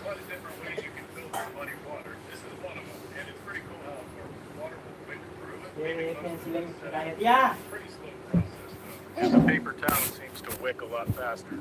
Quite a different ways you can filter muddy water. This is one of them, and it's pretty cool how water will wick through it. Pretty slow process though. And the paper towel seems to wick a lot faster.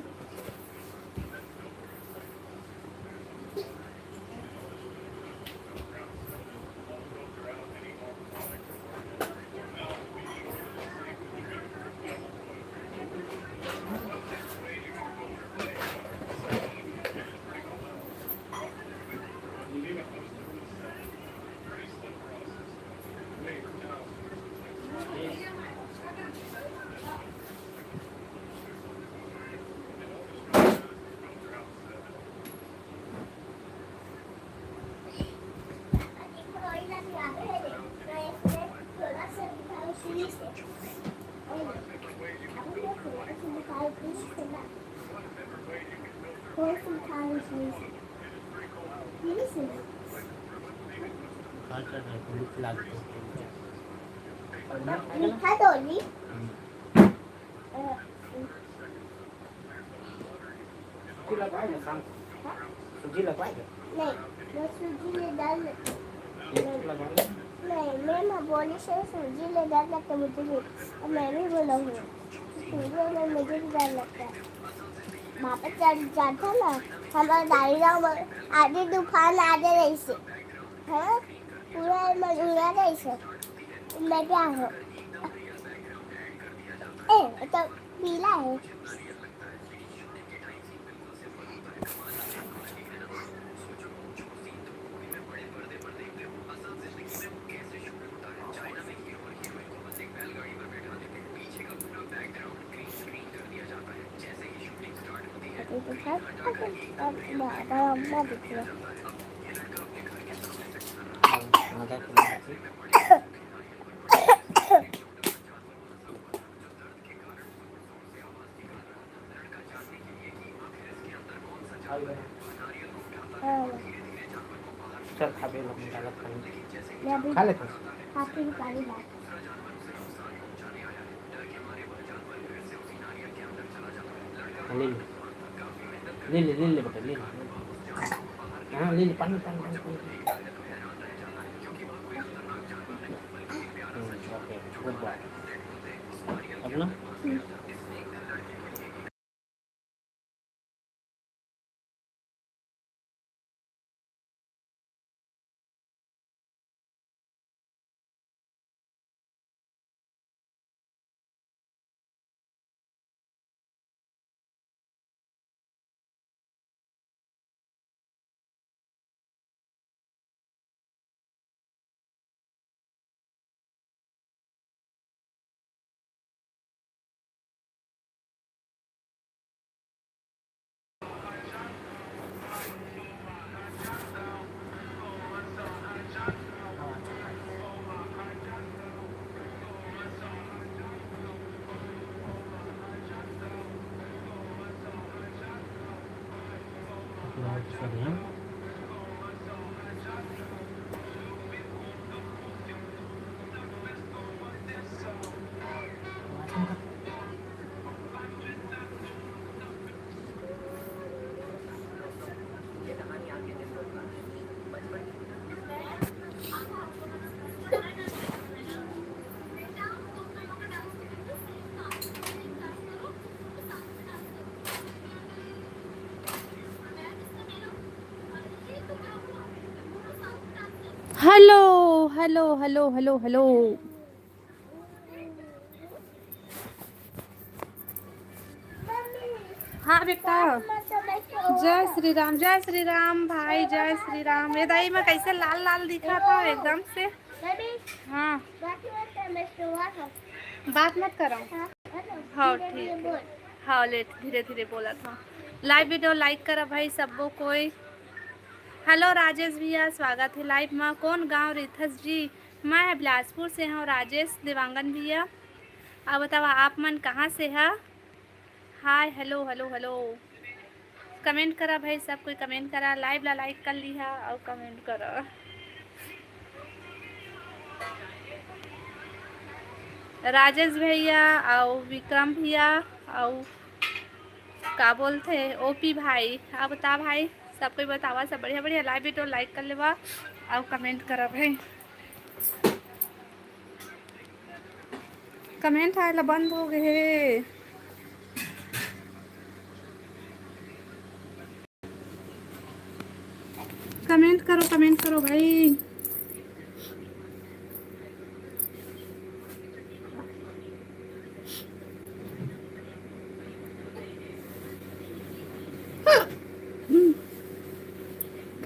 लिखा तो नहीं सूजी लगवाएगा नहीं मैं सूजी ले डाल नहीं मैं बोली से सूजी ले डाल लगता मुझे भी और मैं भी बोला हूँ सूजी में मुझे भी डर लगता है वहाँ पर चढ़ जाता ना हमारा दाई गाँव आधे तूफान आधे रही से हाँ पूरा मजूरा रही से मैं क्या हूँ तो पीला है चल खा पे लोग निकाला खा ले काफी पानी ला ले बेटा ले हाँ ले पानी ओके गुड बॉय अब ना hello hello hello hello hello हाँ बेटा जय श्री राम भाई जय श्री राम। ये दाई में कैसे लाल लाल दिखा था एकदम से। हाँ बात मत करो। हाँ ठीक है हाँ लेट धीरे धीरे बोला था। लाइव वीडियो लाइक करा भाई सबको कोई। हेलो राजेश भैया स्वागत है लाइव में। कौन गांव रिथस जी? मैं बिलासपुर से हूँ राजेश देवांगन भैया। अब बताओ आप मन कहाँ से है? Hi hello hello hello comment करा भाई सब कोई कमेंट करा। लाइव ला लाइक कर ली है और कमेंट करा। राजेश भैया और विक्रम भैया और का बोलते ओपी भाई, आप बता भाई, सब कोई बतावा, सब बढ़िया बढ़िया। लाइव वीडियो लाइक कर लेवा और कमेंट करा भाई। कमेंट आए ला बंद हो गए। कमेंट करो भाई।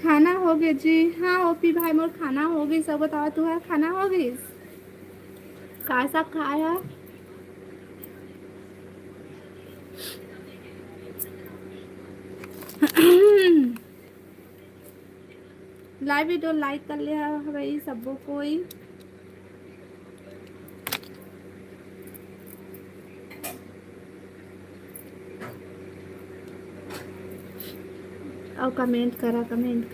खाना हो गया जी। हाँ ओपी भाई मोर खाना हो गई। सब बतावा तुम्हारा खाना हो गई? का सब खाया? लाइव वीडियो लाइक कर लिया भाई सबको कोई। और कमेंट करा, कमेंट।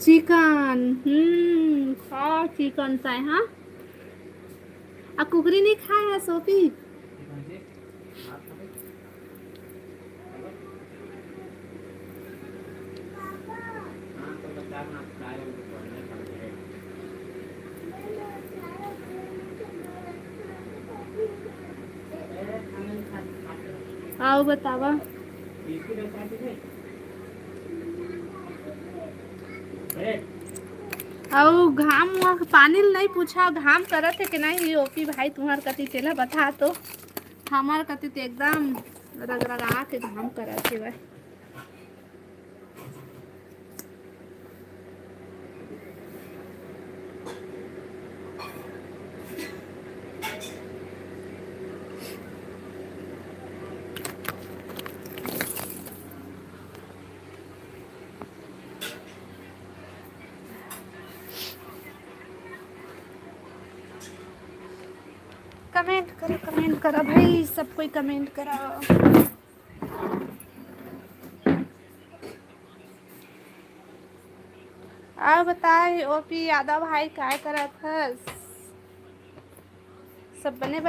चिकन, खा चिकन था। हाँ आ कुकरी नहीं खाया है सोपी? आओ बतावा। और घाम पानी नहीं पूछा, घाम करत है कि नहीं ओपी भाई तुम्हार कति तेला बता तो। हमार कति तो एकदम रगरगा के घाम करत है भाई। कमेंट करो भाई, सब कोई कमेंट करो। आप बताए ओपी यादव भाई क्या करत है? सब बने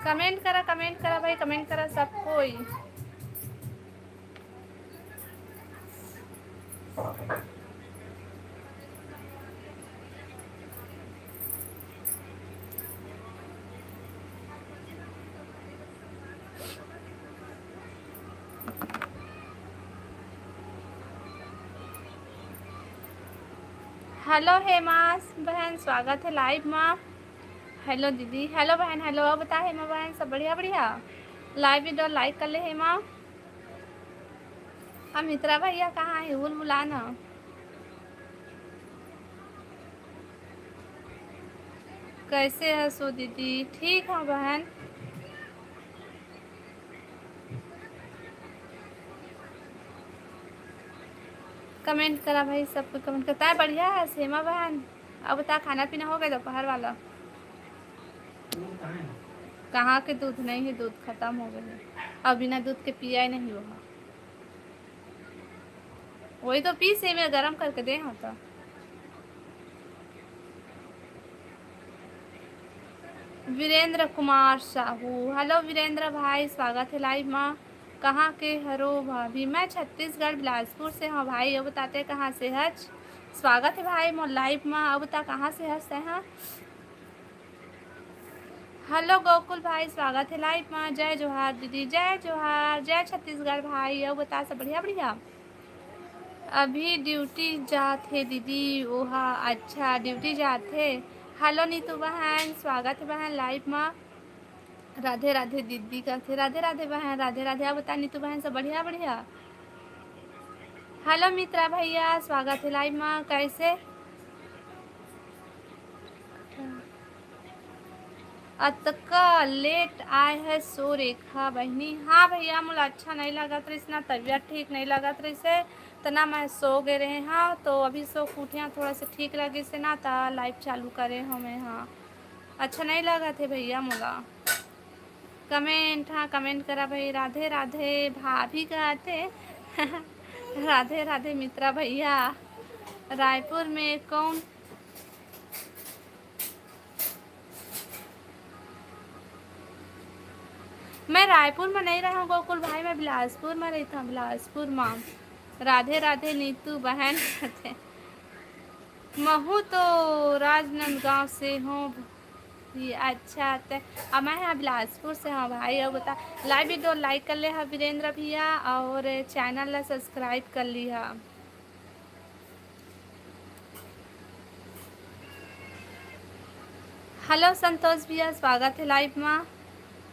कमेंट करा भाई, कमेंट करा सब कोई। हेलो हेमास बहन, स्वागत है लाइव में। हेलो दीदी, हेलो बहन, हेलो। अब बता हेमा बहन, सब बढ़िया बढ़िया। लाइव वीडियो लाइक कर ले हेमा। हम मित्रा भैया कहाँ है, भूल बुलाना। कैसे है सो दीदी? ठीक है बहन। कमेंट करा भाई, सब कोई कमेंट करता है। बढ़िया है हेमा बहन। अब बता खाना पीना हो गया दोपहर वाला? कहाँ के दूध नहीं है, दूध खत्म हो गया है। अब बिना दूध के पिया ही नहीं हुआ। वही तो पी से में गरम करके दे होता। वीरेंद्र कुमार साहू, हेलो वीरेंद्र भाई, स्वागत है लाइव में। कहाँ के हरो भाभी? मैं छत्तीसगढ़ बिलासपुर से हूँ भाई। अब बताते कहाँ से है? स्वागत है भाई मोर लाइव में। अब बता कहाँ से है? हेलो गोकुल भाई, स्वागत है लाइव में। जय जोहार दीदी, जय जोहार, जय छत्तीसगढ़ भाई। अब बता सब बढ़िया बढ़िया। अभी ड्यूटी जाते दीदी। ओहा अच्छा, ड्यूटी जाते। हेलो नीतू बहन, स्वागत है बहन लाइव में। राधे राधे दीदी का थे, राधे राधे बहन, राधे राधे। अब बता नीतू बहन सब बढ़िया बढ़िया। हेलो मित्रा भैया, स्वागत है लाइव में। कैसे अतका लेट आए है सो रेखा बहनी? हाँ भैया, मुझे अच्छा नहीं लगा था, इतना तबीयत ठीक नहीं लगा था इसे तो ना मैं सो गए रहे। हाँ तो अभी सो उठे हैं, थोड़ा सा ठीक लगे से ना था लाइव चालू करे हमें। हाँ अच्छा नहीं लगा थे भैया मुला। कमेंट, हाँ कमेंट करा भाई। राधे राधे भाभी कहते राधे राधे मित्रा भैया। रायपुर में कौन? मैं रायपुर में नहीं रहा हूँ गोकुल भाई, मैं बिलासपुर में रहता हूँ, बिलासपुर में। राधे राधे नीतू बहन कहते। महू तो राजनांदगांव से हूँ। ये अच्छा तो अब मैं यहाँ बिलासपुर से हूँ भाई। अब बता लाइव वीडियो लाइक कर ले हा वीरेंद्र भैया, और चैनल ला सब्सक्राइब कर ली हा। हेलो संतोष भैया, स्वागत है लाइव में।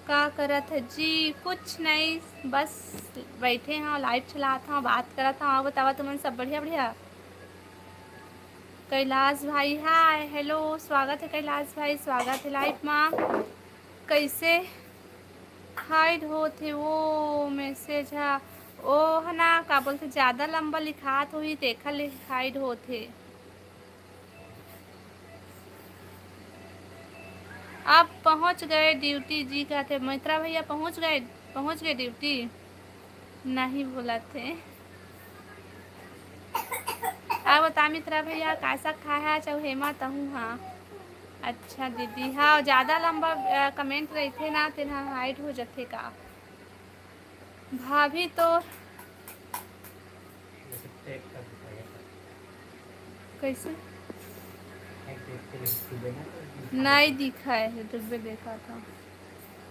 का करत है जी? कुछ नहीं, बस बैठे हैं, लाइव चला था, बात करा था। हाँ बतावा तुमन सब बढ़िया बढ़िया। कैलाश भाई हाय, हेलो, स्वागत है कैलाश भाई, स्वागत है लाइव में। कैसे हाइड होते वो मैसेज? है ओ है ना, का बोलते ज़्यादा लंबा लिखात हुई देखा हाइड होते। आप पहुंच गए ड्यूटी जी कहते। मित्रा भैया पहुंच गए ड्यूटी? नहीं बोला थे। आप बता मित्रा भैया कैसा खाया चाहे हेमा तहूँ? हाँ अच्छा दीदी, हाँ ज़्यादा लंबा कमेंट रही थे ना तेना हाइड हो जाते का। भाभी तो कैसे नहीं दिखा है, रुपये देखा था।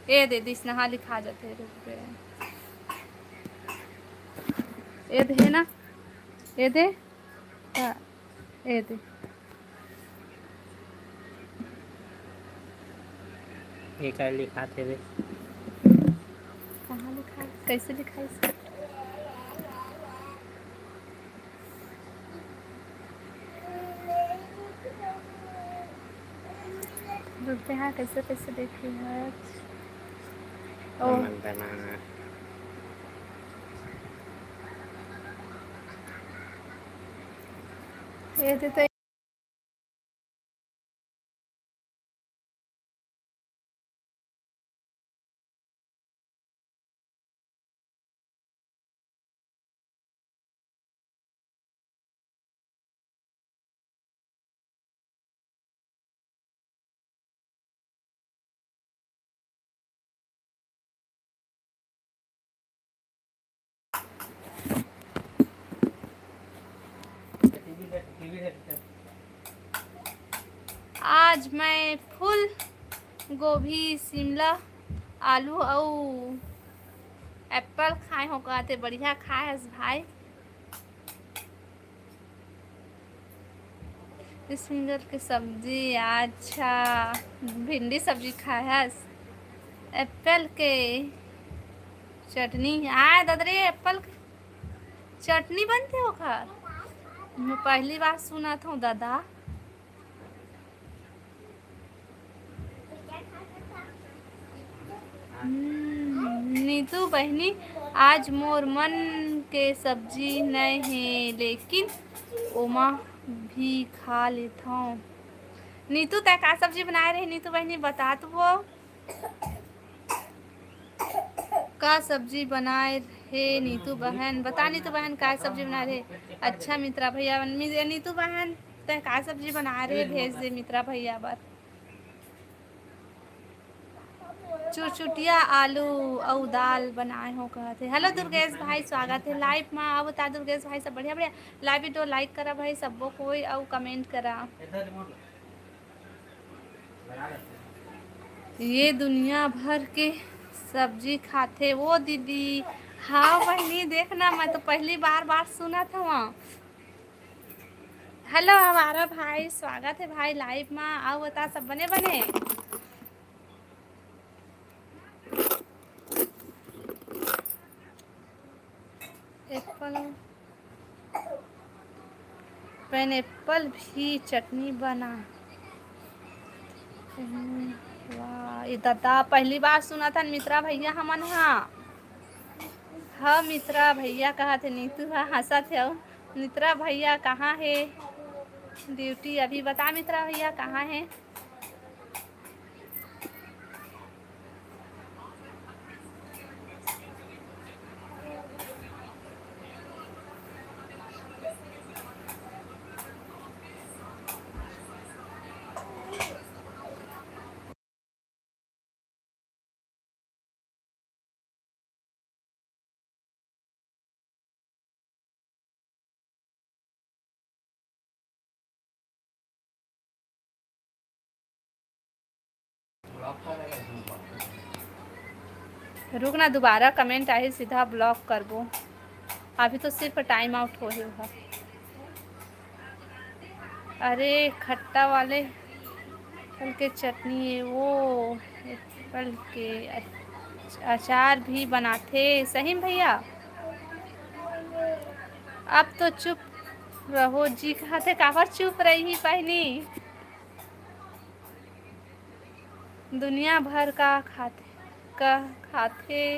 ये दे दिस नहा लिखा जाते रुपये। ये दे ना, ये दे, हाँ ये दे। ये क्या लिखा थे रे? कहाँ लिखा है, कैसे लिखा है इसका? रुपये हाँ कैसे कैसे देखी है? ओ ये दे तो आज मैं फुल गोभी, शिमला, आलू और एप्पल खाए हो कहते। बढ़िया खाए भाई। इस फिंगर की सब्जी। अच्छा, भिंडी सब्जी खायस। एप्पल के चटनी आए दादरी, एप्पल की चटनी बनते हो घर? मैं पहली बार सुना था दादा। नीतू बहनी, आज मोर मन के सब्जी नहीं है, लेकिन ओमा भी खा लेता हूँ। नीतू तय का सब्जी बनाए रहे नीतू बहनी, बता तो वो का सब्जी बनाए रहे नीतू बहन, बता नीतू बहन का सब्जी बनाए रहे। अच्छा मित्रा भैया, नीतू बहन तय का सब्जी बनाए रहे, भेज दे मित्रा भैया बर। चुरचुटिया आलू और दाल बनाए हो कहते। हेलो दुर्गेश भाई, स्वागत है लाइव में। अब बता दुर्गेश भाई सब बढ़िया बढ़िया। लाइव वीडियो लाइक करा भाई सबको कोई, और कमेंट करा। ये दुनिया भर के सब्जी खाते वो दीदी। हाँ बहनी देखना, मैं तो पहली बार सुना था वहाँ। हेलो हमारा भाई, स्वागत है भाई लाइव में। आओ बता सब बने बने। एप्पल पाइनएप्पल भी चटनी बना। वाह, ये दादा पहली बार सुना था मित्रा भैया हमन। हाँ मित्रा भैया कहा थे नीतू हंसा थे। मित्रा भैया कहाँ है? ड्यूटी अभी बता मित्रा भैया कहाँ है? रुक ना, दोबारा कमेंट आए सीधा ब्लॉक करबो। अभी तो सिर्फ टाइम आउट हो होगा। अरे खट्टा वाले एप्पल के चटनी है वो, एप्पल के अचार भी बनाते। सही में भैया? अब तो चुप रहो जी, कहते काफर चुप रही पहनी। दुनिया भर का खाते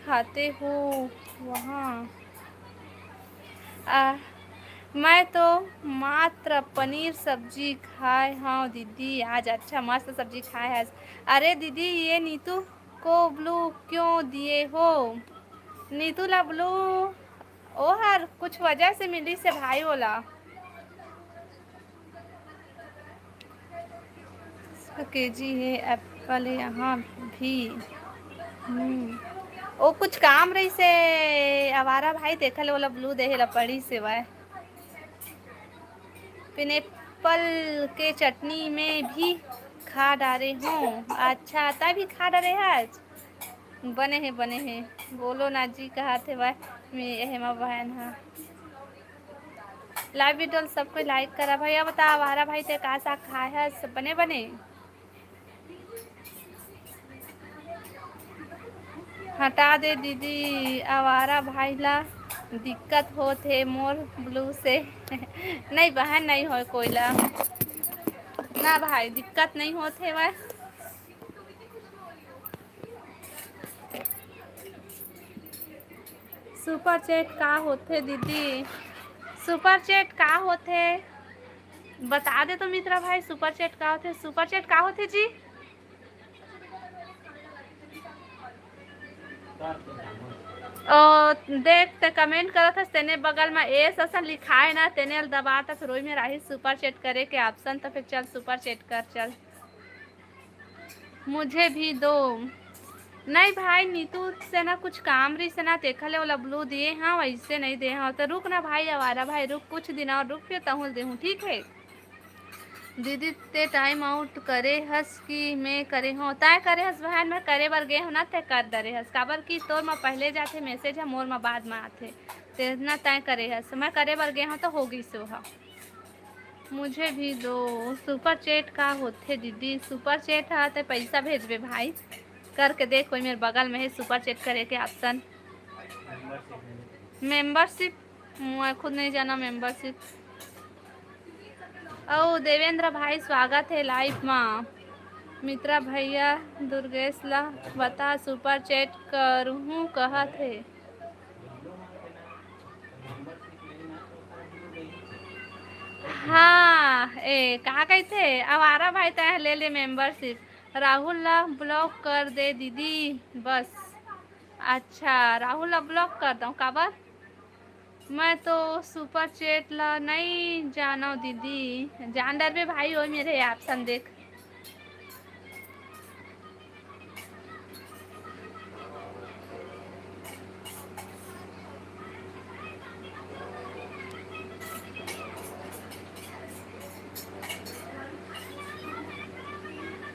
खाते हो वहाँ। मैं तो मात्र पनीर सब्जी खाए हाँ दीदी आज। अच्छा मस्त सब्जी खाए है। अरे दीदी ये नीतू को ब्लू क्यों दिए हो? नीतू ला ब्लू ओ हर कुछ वजह से मिली से भाई बोला केजी है एप्पल यहाँ भी। ओ कुछ काम रही से आवारा भाई देखल वाला ब्लू देहे पड़ी से वह पाइनएप्पल के चटनी में भी खा डाले हूँ। अच्छा तभी खा डाले आज बने हैं बोलो ना जी कहा थे वह हेमा बहन। हाँ लाइव वीडियो सबको लाइक करा भैया। बता आवारा भाई ते का सा खाए है सब बने। हटा दे दीदी आवारा भाई ला दिक्कत हो थे मोर ब्लू से। नहीं बहन नहीं हो कोयला ना भाई, दिक्कत नहीं होते वह। सुपर चैट का होते दीदी? सुपर चैट का होते बता दे तो मित्रा भाई। सुपर चैट का होते? सुपर चैट का होते जी? देख ते कमेंट करत हस तेने बगल में ए ससन लिखा है ना, तेने दबा तक रोई में रही सुपर चैट करे के ऑप्शन। तो फिर चल सुपर चैट कर चल। मुझे भी दो। नहीं भाई नीतू से ना कुछ काम रही से ना देखले वाला ब्लू दिए। हाँ वैसे नहीं दे। हाँ तो रुक ना भाई आवारा भाई, रुक कुछ दिन और रुक, फिर तहुल दे हूँ ठीक है। दीदी ते टाइम आउट करे हस कि मैं करे हो तय करे हस बहन। मैं करे बर गे हो ना ते कर दरे हस काबर की तोर में पहले जाते मैसेज है मोर में बाद में आते ते ना तय करे हस। मैं करे बर गे हो तो होगी सो। हाँ मुझे भी दो। सुपर चैट का होते दीदी? सुपर चैट है तो पैसा भेजबे भाई, करके देख, कोई मेरे बगल में है सुपर चैट करे के ऑप्शन। मेंबरशिप मैं खुद नहीं जाना मेंबरशिप। ओ देवेंद्र भाई स्वागत है लाइव में। मित्रा भैया दुर्गेश ला बता सुपर चैट करूँ कहत है। हाँ ए कहा कहते आवारा भाई तय ले ले मेंबरशिप। राहुल ला ब्लॉक कर दे दीदी बस। अच्छा राहुल ला ब्लॉक कर दूँ काबर? मैं तो सुपर चैट ला नहीं जाना दीदी। जान डर बे भाई हो मेरे ऑप्शन देख।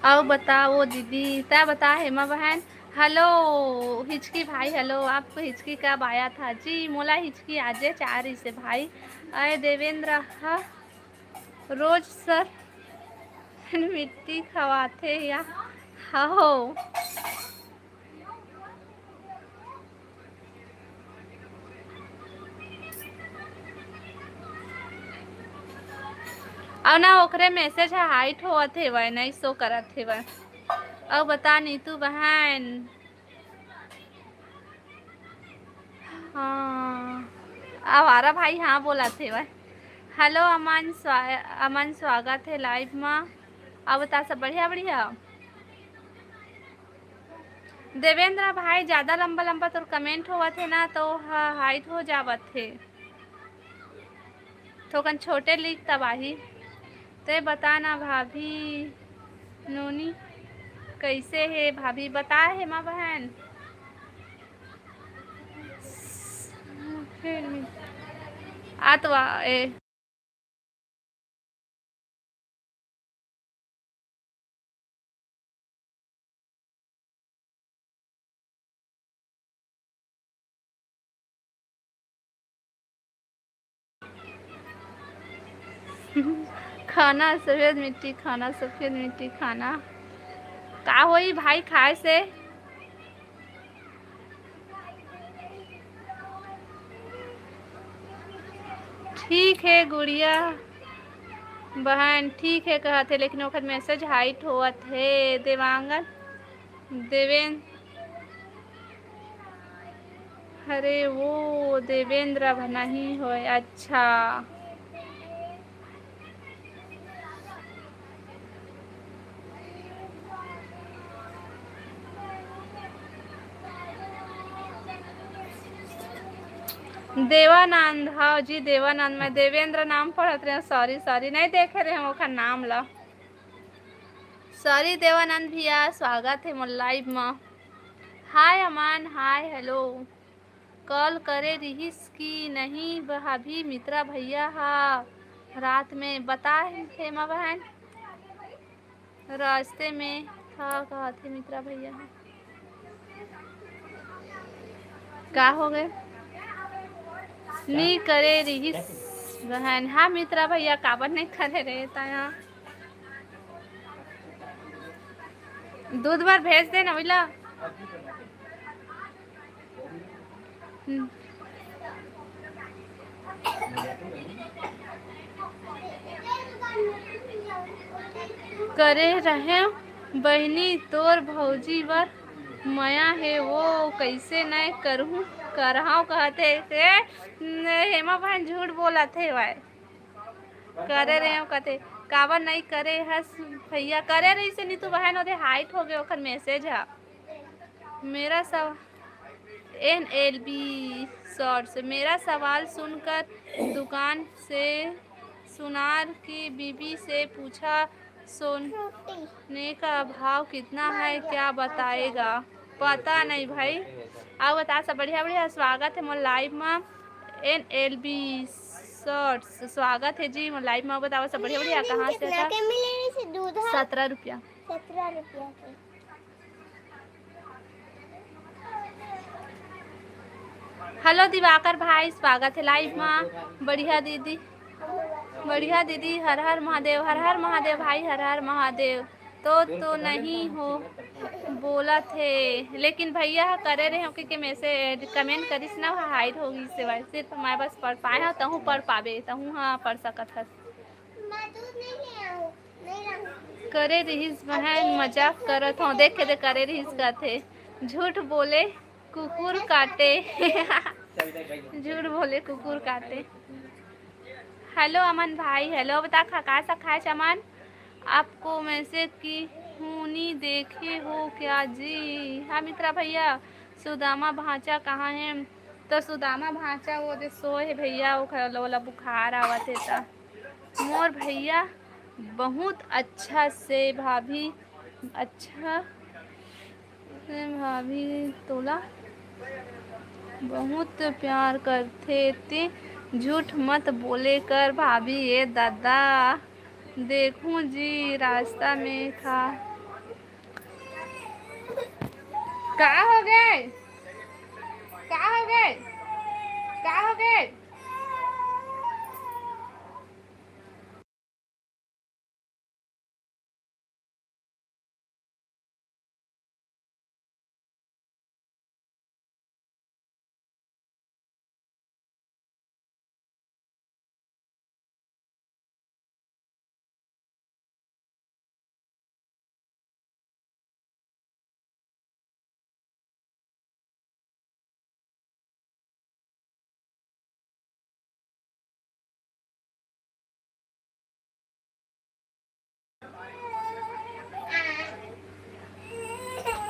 आओ बताओ दीदी क्या बता हेमा बहन। हेलो हिचकी भाई, हेलो। आपको हिचकी कब आया था जी? मोला हिचकी आजे 4 से भाई। अरे देवेंद्र हाँ रोज सर मिट्टी खवाते या हो। अब ना ओकरे मैसेज है हाइट होत है वह नहीं शो करत है वह। अब बता नीतू बहन। हाँ आवारा भाई हाँ बोला थे वह। हेलो अमन स्वागत है लाइव में। अब बता सब बढ़िया बढ़िया। देवेंद्र भाई ज़्यादा लंबा लंबा तो कमेंट हुआ थे ना तो हाइट हो जावत थे। थोकन छोटे लिख तबाही। ते बताना भाभी नोनी कैसे है भाभी बता है माँ बहन। आतवा ए खाना सफेद मिट्टी खाना सफेद मिट्टी खाना का होई भाई खाए से? ठीक है गुड़िया बहन ठीक है कहते, लेकिन वक्त मैसेज हाइट होत है देवांगन देवेन। अरे वो देवेंद्र नहीं हो। अच्छा देवानंद हाँ जी देवानंद। मैं देवेंद्र नाम पढ़त रहे। सॉरी सॉरी नहीं देखे रहे हम ओखर नाम ला। सॉरी देवानंद भैया स्वागत है मोर लाइव में। हाय अमान हाय हेलो। कॉल करे रहीस कि नहीं भाभी? मित्रा भैया हाँ रात में बता थे माँ बहन रास्ते में था कहा थे मित्रा भैया। का हो गए नहीं करे रहीस बहन? हाँ मित्रा भैया काबर नहीं करे रहे था यहाँ। दूध भर भेज देना बोला। करे रहे बहनी तोर भौजी बर मया है वो कैसे नहीं करूँ करहाओ कहते थे। हेमा बहन झूठ बोला थे वह करे रहे हो कहते काबर नहीं करे हस भैया करे रही से नीतू बहन ओदे हाइट हो गए ओखर मैसेज है। मेरा सब NLB शॉर्ट्स। मेरा सवाल सुनकर दुकान से सुनार की बीबी से पूछा सोने का भाव कितना है क्या बताएगा? पता नहीं भाई। आओ बता सब बढ़िया बढ़िया। स्वागत है मोर लाइव में NLB शॉर्ट्स स्वागत है जी मोर लाइव में। बताओ सब बढ़िया बढ़िया। कहाँ से था? 17 रुपया। 17 रुपया हेलो दिवाकर भाई स्वागत है लाइव में। बढ़िया दीदी बढ़िया दीदी, हर हर महादेव, हर हर महादेव भाई, हर हर महादेव। तो नहीं हो बोला थे, लेकिन भैया करे रहे हो कि मैसेज कमेंट करिस ना हाइड होगी से वैसे तो मैं बस पढ़ पाए हाँ तहूँ पढ़ पावे तहूँ हाँ पढ़ सकत हस। करे रहीस बहन मजाक करत हो, देखे दे करे रहीस कहते झूठ बोले कुकुर काटे झूठ बोले कुकुर काटे। हेलो अमन भाई, हेलो बता खा खाए अमन, आपको मैसेज की हूनी देखे हो क्या जी? हाँ मित्रा भैया, सुदामा भांचा कहाँ है? तो सुदामा भांचा वो दे सोए है भैया, वो खा वाला बुखार आवत है ता मोर भैया बहुत अच्छा से भाभी, अच्छा से भाभी तोला बहुत प्यार करते थे, झूठ मत बोले कर भाभी ये दादा। देखूं जी रास्ता में था, क्या हो गए क्या हो गए क्या हो गए?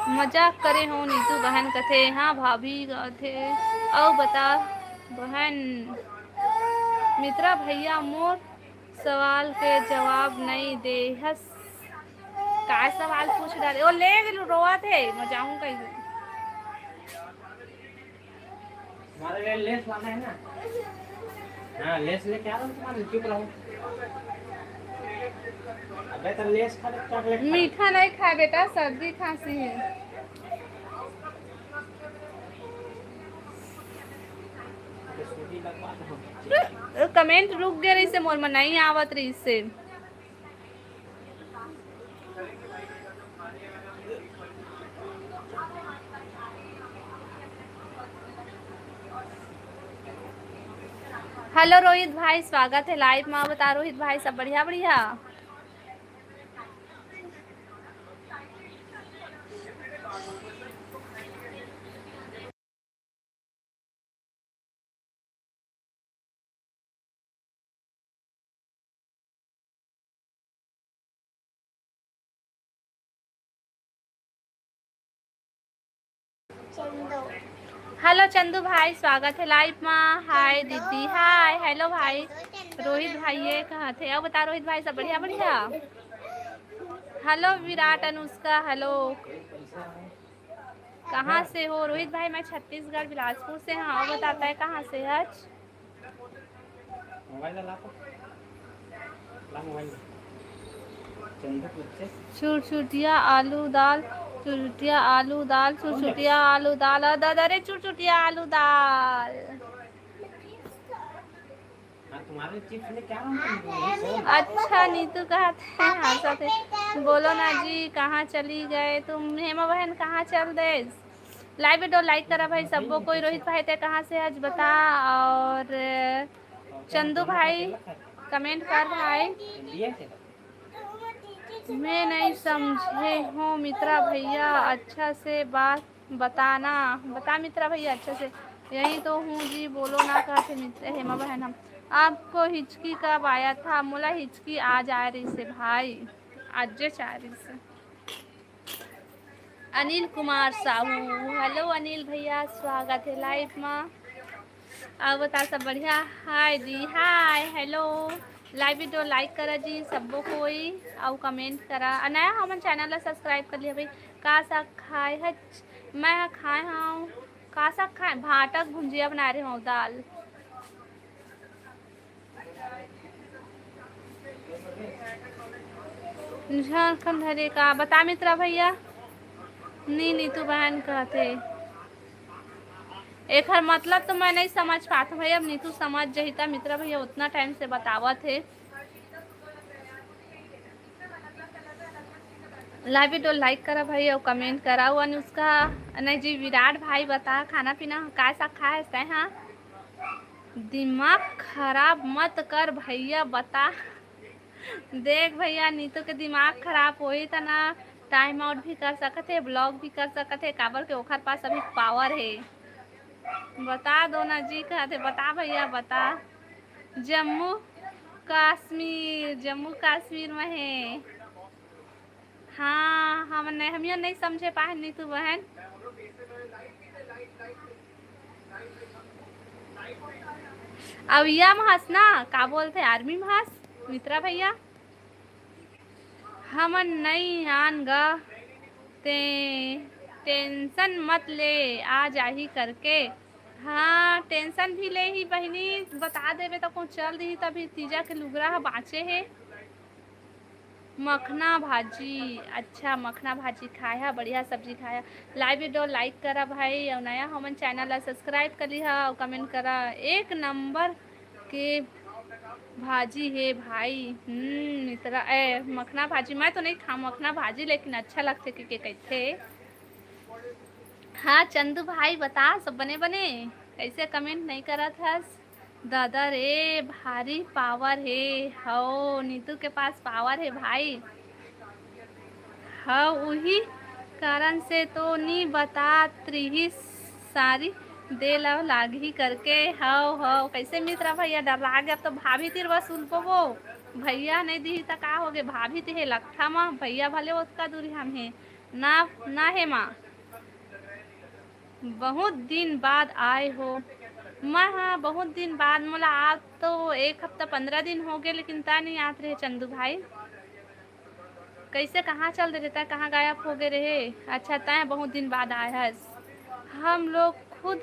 मजाक करे हो नीतू बहन कथे, हाँ भाभी कथे और बता बहन। मित्रा भैया मोर सवाल के जवाब नहीं दे हस, का सवाल पूछ डाले ओ ले रोआ थे मैं जाऊँ कैसे? हमारे लिए लेस लाना है ना। हाँ लेस लेके आ रहा हूँ, तुम्हारे चुप रहो। अबे तो लेस खा ले, चॉकलेट खा ले। मीठा नहीं खाए बेटा, सर्दी खांसी है। सूजी लगवा दो। कमेंट रुक गए रही से मोर में नहीं आवत रही से। हेलो रोहित भाई, स्वागत है लाइव में। बता रोहित भाई सब बढ़िया बढ़िया? हेलो चंदू भाई, स्वागत है लाइव में। हाय दीदी, हाय हेलो भाई। रोहित भाई ये कहाँ थे? अब बता रोहित भाई सब बढ़िया बढ़िया? हेलो विराट अनुष्का, हेलो कहाँ से हो रोहित भाई? मैं छत्तीसगढ़ बिलासपुर से। हाँ और बताता है कहाँ से है? मोबाइल ला मोबाइल। चुरचुटिया आलू दाल, चुरचुटिया आलू दाल, चुरचुटिया आलू दाल, अरे चुरचुटिया आलू दाल। तुम्हारे चिप्स में क्या अच्छा नीतू कहते हैं हंसा थे, बोलो ना जी कहाँ चली गए तुम? हेमा बहन कहाँ चल दे? लाइव वीडियो लाइक करा भाई सबको। कोई रोहित भाई थे कहाँ से आज बता, और चंदू भाई कमेंट कर भाई। मैं नहीं समझे हूँ मित्रा भैया, अच्छा से बात बताना। बता मित्रा भैया अच्छे से। यही तो हूँ जी, बोलो ना कहते मित्र हेमा बहन। हम आपको हिचकी कब आया था? मोला हिचकी आज आ रही से भाई, आज जा रही से। अनिल कुमार साहू, हेलो अनिल भैया, स्वागत है लाइव में। अब बता सब बढ़िया? हाय दी, hi hello. Live video like करा जी सबको कोई, और कमेंट करा। नया हमन चैनल ला सब्सक्राइब कर लिया भाई। का साग खाए है? मैं खाए हूँ। का साग खाए? भाटक भुंजिया बना रहे हूँ, दाल। झारखंड हरे का बता मित्रा भैया। नीतू बहन कहते एक हर मतलब तो मैं नहीं समझ पाता भाई, अब नीतू समझ जहिता मित्रा भैया उतना टाइम से बतावा थे लाइव वीडियो लाइक करा भाई और कमेंट करा। वो अनुष्का नहीं जी, विराट भाई बता खाना पीना कैसा खाए है? हाँ, दिमाग खराब मत कर भैया बता। देख भैया, नीतू के दिमाग खराब होई था ना, टाइम आउट भी कर सकते है, ब्लॉग भी कर सकते है, काबर के ओखर पास अभी पावर है। बता दो ना जी, कहते बता भैया बता। जम्मू कश्मीर, जम्मू कश्मीर में है। हाँ, हम नहीं समझे पाए नीतू बहन। अब यह महस ना का बोलते आर्मी महस मित्रा भैया, हम नहीं आन गा ते टेंशन मत ले, आ जाही करके। हाँ, टेंशन भी ले ही बहनी, बता देवे तो कौन चल दी, तभी तीजा के लुगरा बाँचे है। मखना भाजी, अच्छा मखना भाजी खाया, बढ़िया सब्जी खाया। लाइव वीडियो लाइक करा भाई और नया हमन चैनल ला सब्सक्राइब कर लिहा और कमेंट करा। एक नंबर के भाजी है भाई। मित्रा मखना भाजी मैं तो नहीं खा मखना भाजी, लेकिन अच्छा लगते के कैसे। हाँ चंदू भाई बता, सब बने बने कैसे कमेंट नहीं करा था। दादा रे भारी पावर है। हो नीतू के पास पावर है भाई। हाँ वही कारण से तो नहीं बता त्रिही सारी दे लो लागी करके। हाउ कैसे मित्रा भैया डरा गया तो भाभी तिर बस वो भैया नहीं दी तो का हो गए, भाभी ते लखा माँ भैया भले उसका दूरी हम है ना है माँ। बहुत दिन बाद आए हो माँ। हाँ बहुत दिन बाद, मोला आज तो 1 हफ्ता 15 दिन हो गए, लेकिन ता नहीं आते रहे चंदू भाई। कैसे कहाँ चल रहे थे, कहाँ गायब हो गए रहे। अच्छा तय बहुत दिन बाद आया है। हम लोग खुद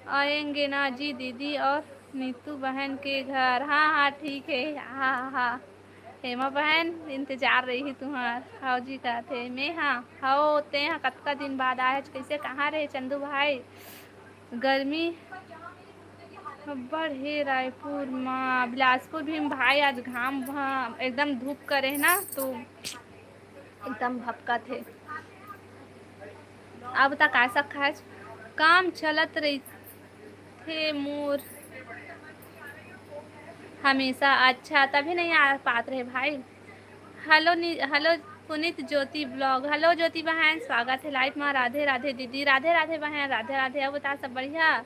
आएंगे ना जी दीदी और नीतू बहन के घर। हाँ ठीक है। हाँ हेमा बहन इंतजार रही ही तुम्हार। हाउ जी का थे मैं। हाँ हाओ ते हाँ कतका दिन बाद आए, कैसे कहाँ रहे चंदू भाई। गर्मी बढ़े रायपुर माँ, बिलासपुर भी भाई आज घाम एकदम धूप करे ना तो एकदम भपका थे। अब तक कैसा खाए काम चलत रही थे मोर हमेशा। अच्छा तभी नहीं आ पाते रहे भाई। हेलो पुनीत ज्योति ब्लॉग। हेलो ज्योति बहन, स्वागत है लाइव में। राधे राधे दीदी, राधे राधे बहन, राधे राधे। अब बता सब बढ़िया।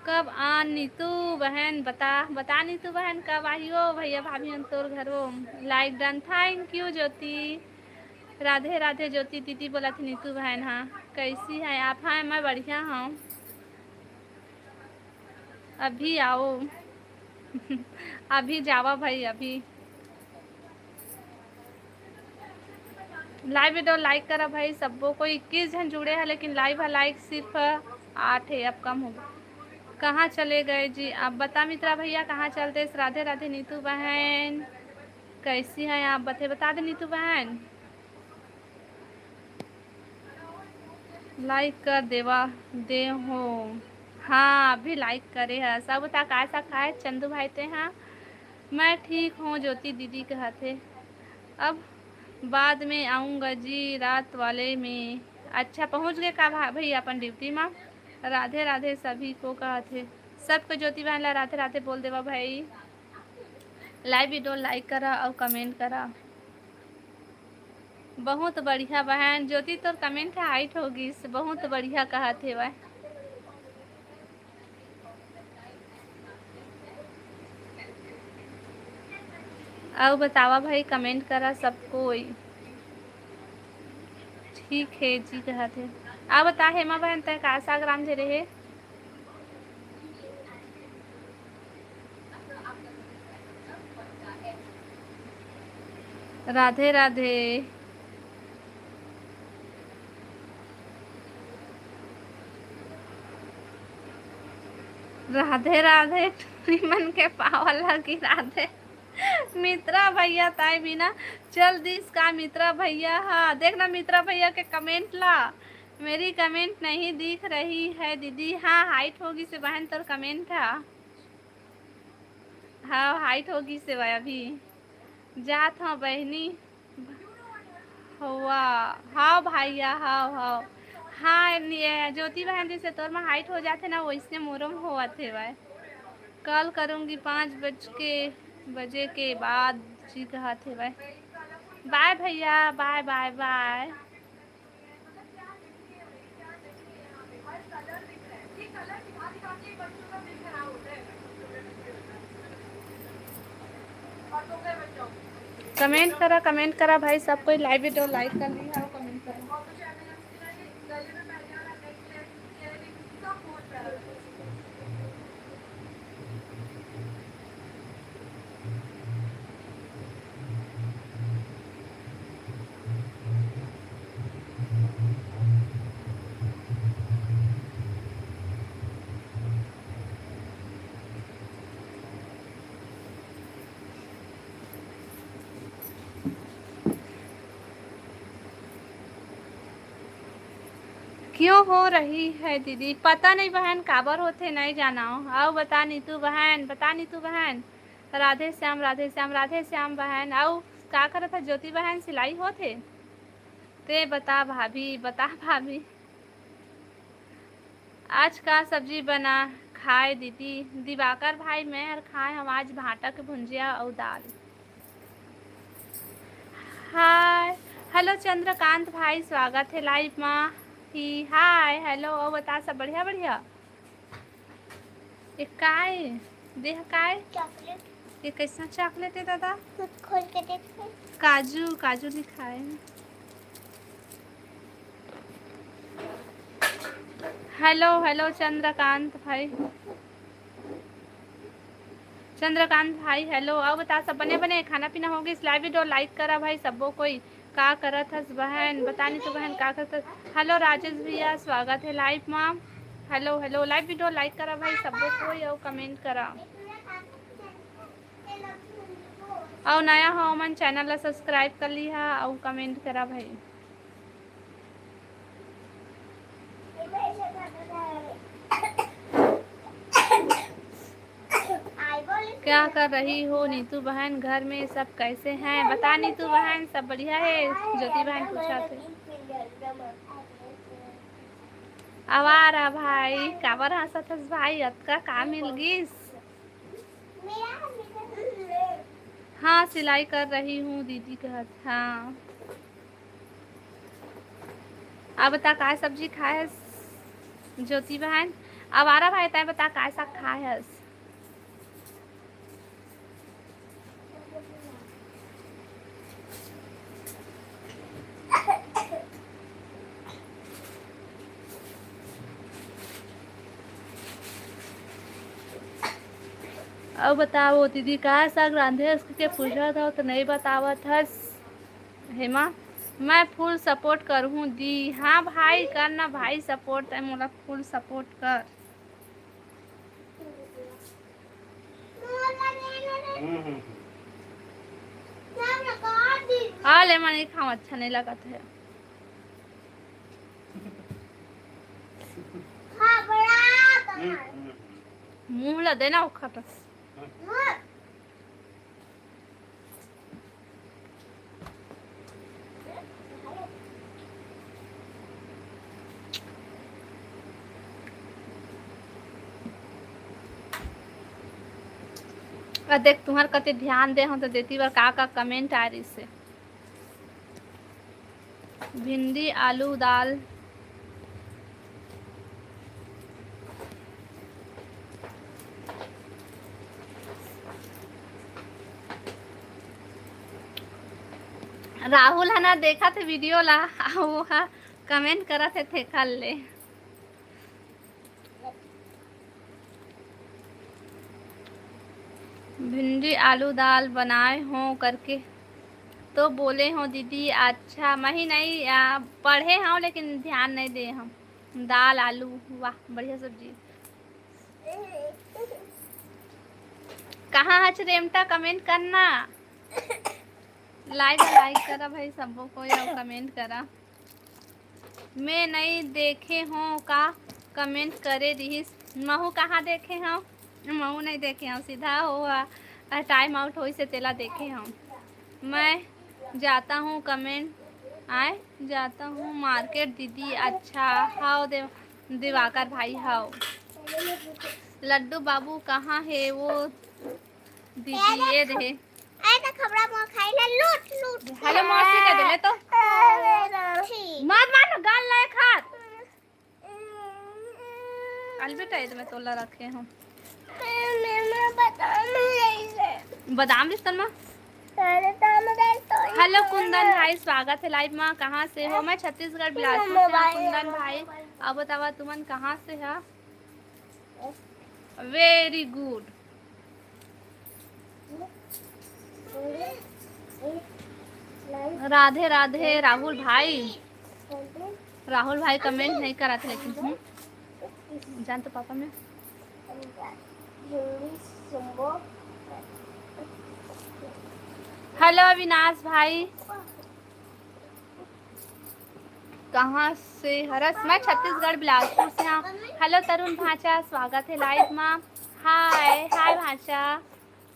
कब आ नीतू बहन बता नीतू बहन कब आई हो भैया भाभी तोर घरों। लाइक डन, थैंक यू ज्योति। राधे राधे ज्योति दीदी बोला थी नीतू बहन। हाँ कैसी है आप। हाँ मैं बढ़िया हूँ। अभी आओ अभी जावा भाई अभी। लाइव वीडियो लाइक करा भाई सबको। कोई 21 जन जुड़े हैं, लेकिन लाइव है लाइक सिर्फ 8 है, अब कम होगा। कहाँ चले गए जी आप बता मित्रा भैया, कहाँ चलते। राधे राधे नीतू बहन, कैसी हैं आप बता दे नीतू बहन। लाइक कर देवा दे हो। हाँ अभी लाइक करे है सब। बता कैसा खाए चंदू भाई ते। हाँ मैं ठीक हूँ ज्योति दीदी कहते। अब बाद में आऊँगा जी रात वाले में। अच्छा पहुँच गए का भैया अपन ड्यूटी में। राधे राधे सभी को कहते, सबको ज्योति बहन ला राधे राधे बोल देवा भाई। लाइव वीडियो लाइक करा और कमेंट करा। बहुत बढ़िया बहन ज्योति, तो कमेंट हाइट होगी, बहुत बढ़िया कहा थे वह। अब बतावा भाई, कमेंट करा सबको। ठीक है जी कहा थे। अब बता हेमा बहन तय का ग्राम जे रहे। राधे राधे। राधे राधे मन के पावल लगी राधे। मित्रा भैया ताई बिना चल दिस का मित्रा भैया। हाँ देखना मित्रा भैया के कमेंट ला, मेरी कमेंट नहीं दिख रही है दीदी। हाँ हाइट होगी से बहन तोर कमेंट था। हाँ हाइट होगी से भाई अभी जात हाँ बहनी हुआ। हाँ भैया, हाँ हाँ हाँ, ये ज्योति बहन जी से तोर में हाइट हो जाते ना, वैसे मोरम हुआ थे भाई। कल करूँगी 5 बजे के बाद जी कहा थे भाई। बाय भैया, बाय बाय बाय। कमेंट करा भाई, सब कोई लाइव वीडियो लाइक कर लिया और कमेंट करा। क्यों हो रही है दीदी? पता नहीं बहन, काबर होते नहीं जाना हो। आओ बता नीतू बहन, बता नीतू बहन। राधे श्याम, राधे श्याम, राधे श्याम बहन। आओ का कर था ज्योति बहन? सिलाई होते ते बता भाभी, बता भाभी। आज का सब्जी बना खाए दीदी? दिवाकर भाई मैं और खाए हम आज भाटा के भुंजिया और दाल। हाय हेलो चंद्रकांत भाई, स्वागत है लाइव में ही। हाय हेलो, और बता सब बढ़िया बढ़िया। एक काय देह काय चॉकलेट। ये कैसा चॉकलेट है दादा? खोल के देखो। काजू, काजू लिखा है। हेलो हेलो चंद्रकांत भाई, चंद्रकांत भाई हेलो। अब बता सब बने बने खाना पीना होगी? इस लाइव वीडियो लाइक करा भाई सबो कोई। का करत हस बहन? बतानी तो बहन का करत। हेलो राजेश भैया, स्वागत है लाइव में। Hello hello, live video like करा भाई सबो कोई और कमेंट करा। और नया हो मन चैनल ला सब्सक्राइब कर लिहा और कमेंट करा भाई। क्या कर रही हो नीतू बहन? घर में सब कैसे हैं? बता नीतू बहन, सब बढ़िया है? ज्योति बहन पूछा थे। आवारा भाई, काबर हंसत हस भाई? अतका का मिल गिस? हाँ सिलाई कर रही हूँ दीदी कहत। हाँ अब बता का सब्जी खाए ज्योति बहन? आवारा भाई तय बता का सा खाए हस? अब बताओ दीदी का साग रांधे उसके पूछा था तो नहीं बतावत हस। हेमा मैं फुल सपोर्ट करूँ दी। हाँ भाई करना भाई सपोर्ट, मोला फुल सपोर्ट कर। हाँ ले नहीं खाऊं, अच्छा नहीं लगता है। मुंह ला देना खाता। देख तुम्हार कते ध्यान दे हम तो देती बार का कमेंट आ रही से। भिंडी आलू दाल। राहुल है ना देखा थे वीडियो ला, वो हा कमेंट करा थे कल ले। भिंडी आलू दाल बनाए हो करके तो बोले हो दीदी। अच्छा मैं ही नहीं पढ़े हूँ लेकिन ध्यान नहीं दे हम। दाल आलू, वाह बढ़िया सब्जी। कहाँ हच रेमटा? कमेंट करना। लाइक करा भाई सबको कोई और कमेंट करा। मैं नहीं देखे हो का कमेंट करे रहीस। महू कहाँ देखे हो? महू नहीं देखे हो, सीधा हो टाइम आउट हो से तेला देखे हो। मैं जाता हूँ कमेंट आए जाता हूँ मार्केट दीदी। अच्छा हाउ दिवाकर भाई हाउ। लड्डू बाबू कहाँ है वो दीदी? ये रहे। ऐसा खबरा मोर खाई ना लूट लूट। हेलो मौसी कह दे ले तो मार मार गाल लाए खात अलबेटा इसमें तोला रखे हूँ बादाम बिस्तर में। हेलो कुंदन भाई स्वागत है लाइव में। कहाँ से हो? मैं छत्तीसगढ़ बिलासपुर से हूँ। कुंदन भाई अब बतावा तुमन कहाँ से है? Very good. राधे राधे राहुल भाई। राहुल भाई कमेंट नहीं करा थे लेकिन जान तो पापा में। हेलो अविनाश भाई कहाँ से? हरस मैं छत्तीसगढ़ बिलासपुर से हूँ। हेलो तरुण भाषा स्वागत है लाइव में। हाय हाय भाषा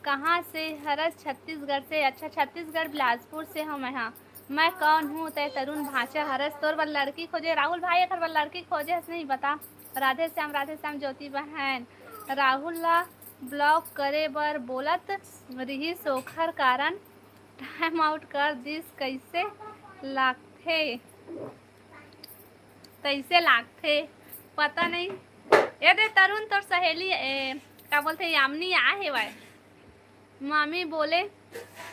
कहाँ से? हरस छत्तीसगढ़ से। अच्छा छत्तीसगढ़ बिलासपुर से हूँ मैं। हाँ मैं कौन हूँ? तय तरुण भाषा हरस तोर बल लड़की खोजे। राहुल भाई अगर बल लड़की खोजे नहीं बता। राधे श्याम ज्योति बहन। राहुल ला ब्लॉक करे बर बोलत रही सोखर कारण टाइम आउट कर दिस। कैसे लागथे? कैसे लागथे पता नहीं। ये दे तरुण तोर सहेली क्या बोलते यामिनी आ है भाई। मामी बोले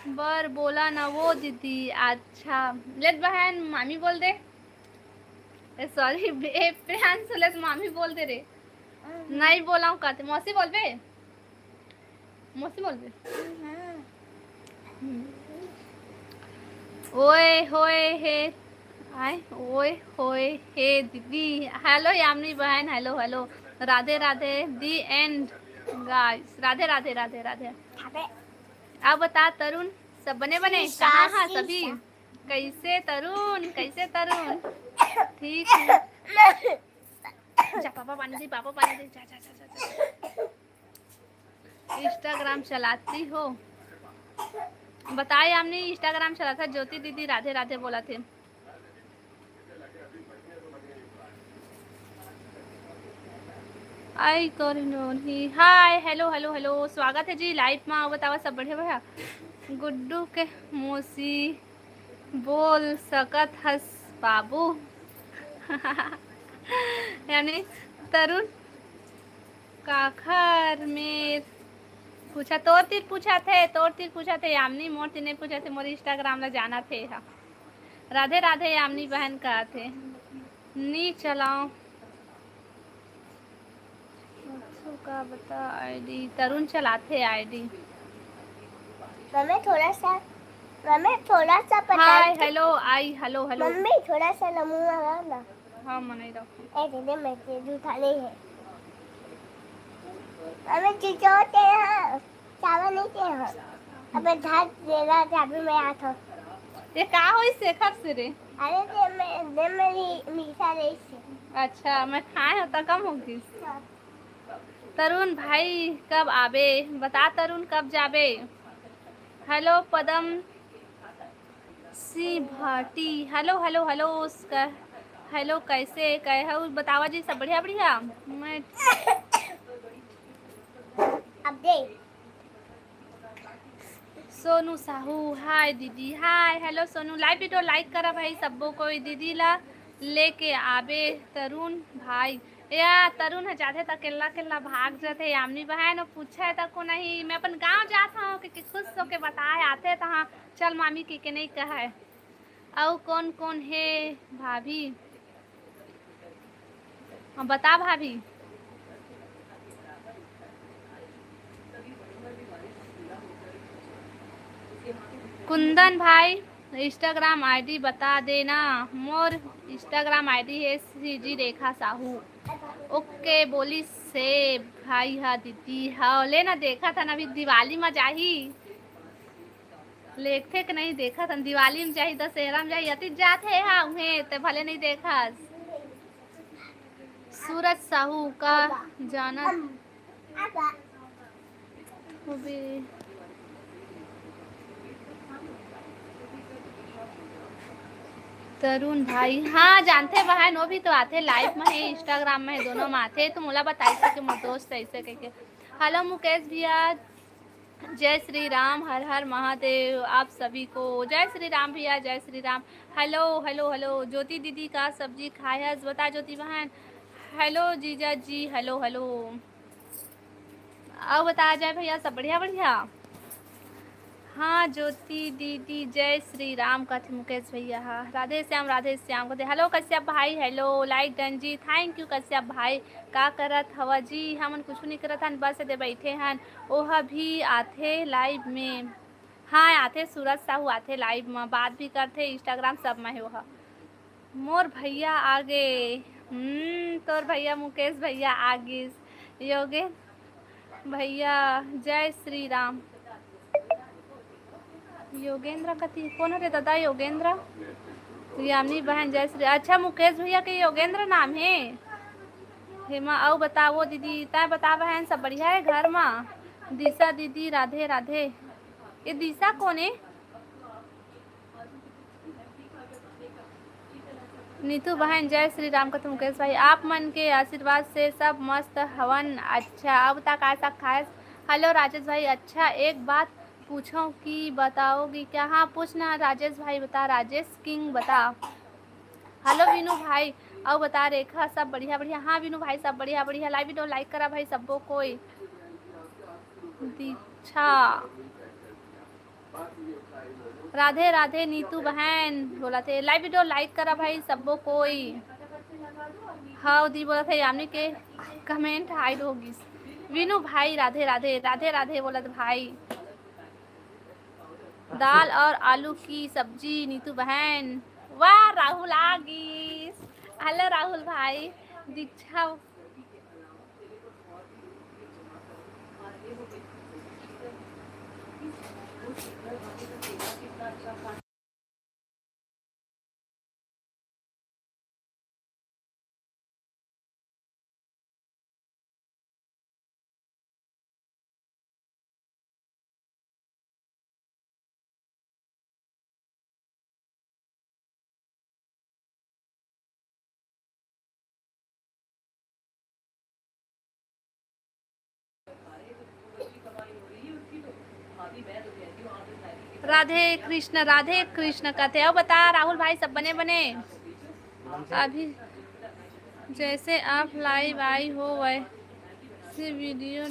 बर बोला ना वो दीदी। अच्छा लेट बहन मामी बोल दे। सॉरी प्रियांश लेट मामी बोल दे रे। नहीं बोला हूँ कहते मौसी बोल बे। मौसी बोल बे। ओए होए हे आए ओए होए हे दीदी। हेलो यामिनी बहन। Hello hello Radhe Radhe the and guys. Radhe Radhe Radhe Radhe. अब बता तरुण सब बने बने कहाँ है सभी? कैसे तरुण कैसे तरुण? ठीक है जा पापा पानी दे पापा पानी दे। जा जा जा जा। इंस्टाग्राम चलाती हो? बताए हमने इंस्टाग्राम चला था। ज्योति दीदी राधे राधे बोला थे। आई ही हाय हेलो हेलो हेलो स्वागत है जी लाइव में। बतावा सब बढ़िया भैया। गुड्डू के मौसी बोल सकत हस बाबू यानी तरुण काखर में पूछा तोर तीर पूछा थे यामिनी मोर तीर नहीं पूछा थे। मोर इंस्टाग्राम ला जाना थे। हाँ राधे राधे यामिनी बहन कहा थे नी चलाओ का बता आईडी। तरुण चलाते आईडी। मम्मी थोड़ा सा पता हाय हेलो आई हेलो हेलो। मम्मी थोड़ा सा नमूना लगा ना। हाँ मने रखो। ए दीदी मैं तेरे उठा ले है। मम्मी चिचोते हैं चावल नहीं के हैं। अबे धार देगा चाबी में आता। ये का होई शेखर से रे? अरे दे मेरी मीठा रही से। अच्छा मैं खाए होता कम होगी। तरुण भाई कब आबे? बता तरुण कब जाबे? हेलो पदम सी भाटी। हेलो हेलो हेलो उसका हेलो कैसे कह बतावा जी सब बढ़िया बढ़िया। मैं अब दे सोनू साहू हाय दीदी hi hello Sonu. Live video like करा भाई सबको। कोई दीदी ला लेके आबे तरुण भाई। या तरुण है जाते तक केला भाग जाते यामिनी बहन और पूछा है तक को नहीं। मैं अपन गांव जाता हूँ कि खुश होके बताए आते तहाँ चल मामी के नहीं कहा है। और कौन कौन है भाभी? बता भाभी। कुंदन भाई इंस्टाग्राम आईडी बता देना। मोर इंस्टाग्राम आईडी है सीजी रेखा साहू। ओके बोली से भाई हा दीदी हाँ लेना देखा था ना अभी दिवाली में जाही लेखे कि नहीं देखा था। दिवाली में जाही दशहरा में जाही अति जाते हाँ उन्हें तो भले नहीं देखा। सूरज साहू का जाना तरुण भाई हाँ जानते बहन, वो भी तो आते लाइव में है, इंस्टाग्राम में है, दोनों में आते। तो मोला बताई सके मोर दोस्त ऐसे कह। हेलो मुकेश भैया, जय श्री राम, हर हर महादेव आप सभी को। जय श्री राम भैया, जय Shri Ram. Hello hello hello, Jyoti दीदी का सब्जी खाया बता ज्योति बहन। हेलो जीजा जी, हेलो हेलो। अब बता जाए भैया सब बढ़िया बढ़िया। हाँ ज्योति दीदी जय श्री राम कहते मुकेश भैया। हाँ राधे श्याम कहते। हेलो कश्यप भाई, हेलो लाइक डन जी, थैंक यू कश्यप भाई। का करत हवा जी? हमन कुछ नहीं करत हन, बस दे बैठे हन। ओह भी आथे लाइव में? हाँ आथे, सूरज साहू आथे लाइव में, बात भी करते, इंस्टाग्राम सब में हो। मोर भैया आगे तोर भैया मुकेश भैया आगे। योगेश भैया जय श्री राम। योगेंद्र कति कौन रे दादा? योगेंद्र यामिनी बहन जय श्री। अच्छा मुकेश भैया के योगेंद्र नाम है हेमा। आओ बताओ दीदी, तय बता बहन सब बढ़िया है घर में? दिशा दीदी राधे राधे। ये दिशा कौन है? नीतू बहन जय श्री राम कहते मुकेश भाई। आप मन के आशीर्वाद से सब मस्त हवन। अच्छा अब तक ऐसा खाए। हेलो राजेश भाई, अच्छा एक बात पूछो कि बताओगी क्या? हाँ पूछना राजेश भाई, बता राजेश किंग बता। हेलो विनू भाई, अब बता रेखा सब बढ़िया बढ़िया? हाँ विनू भाई सब बढ़िया बढ़िया। लाइव वीडियो लाइक करा भाई सबको। कोई दीक्षा राधे राधे। नीतू बहन बोला थे लाइव वीडियो लाइक करा भाई सबको कोई। हाँ दी बोला थे यामिनी के कमेंट हाइड होगी। विनू भाई राधे राधे राधे राधे बोला था भाई। दाल और आलू की सब्जी नीतू बहन। वाह राहुल आ गई। हेलो राहुल भाई। दीक्षा राधे कृष्ण कहते। अब बता राहुल भाई सब बने बने अभी जैसे आप लाइव आई हो वैसे वीडियो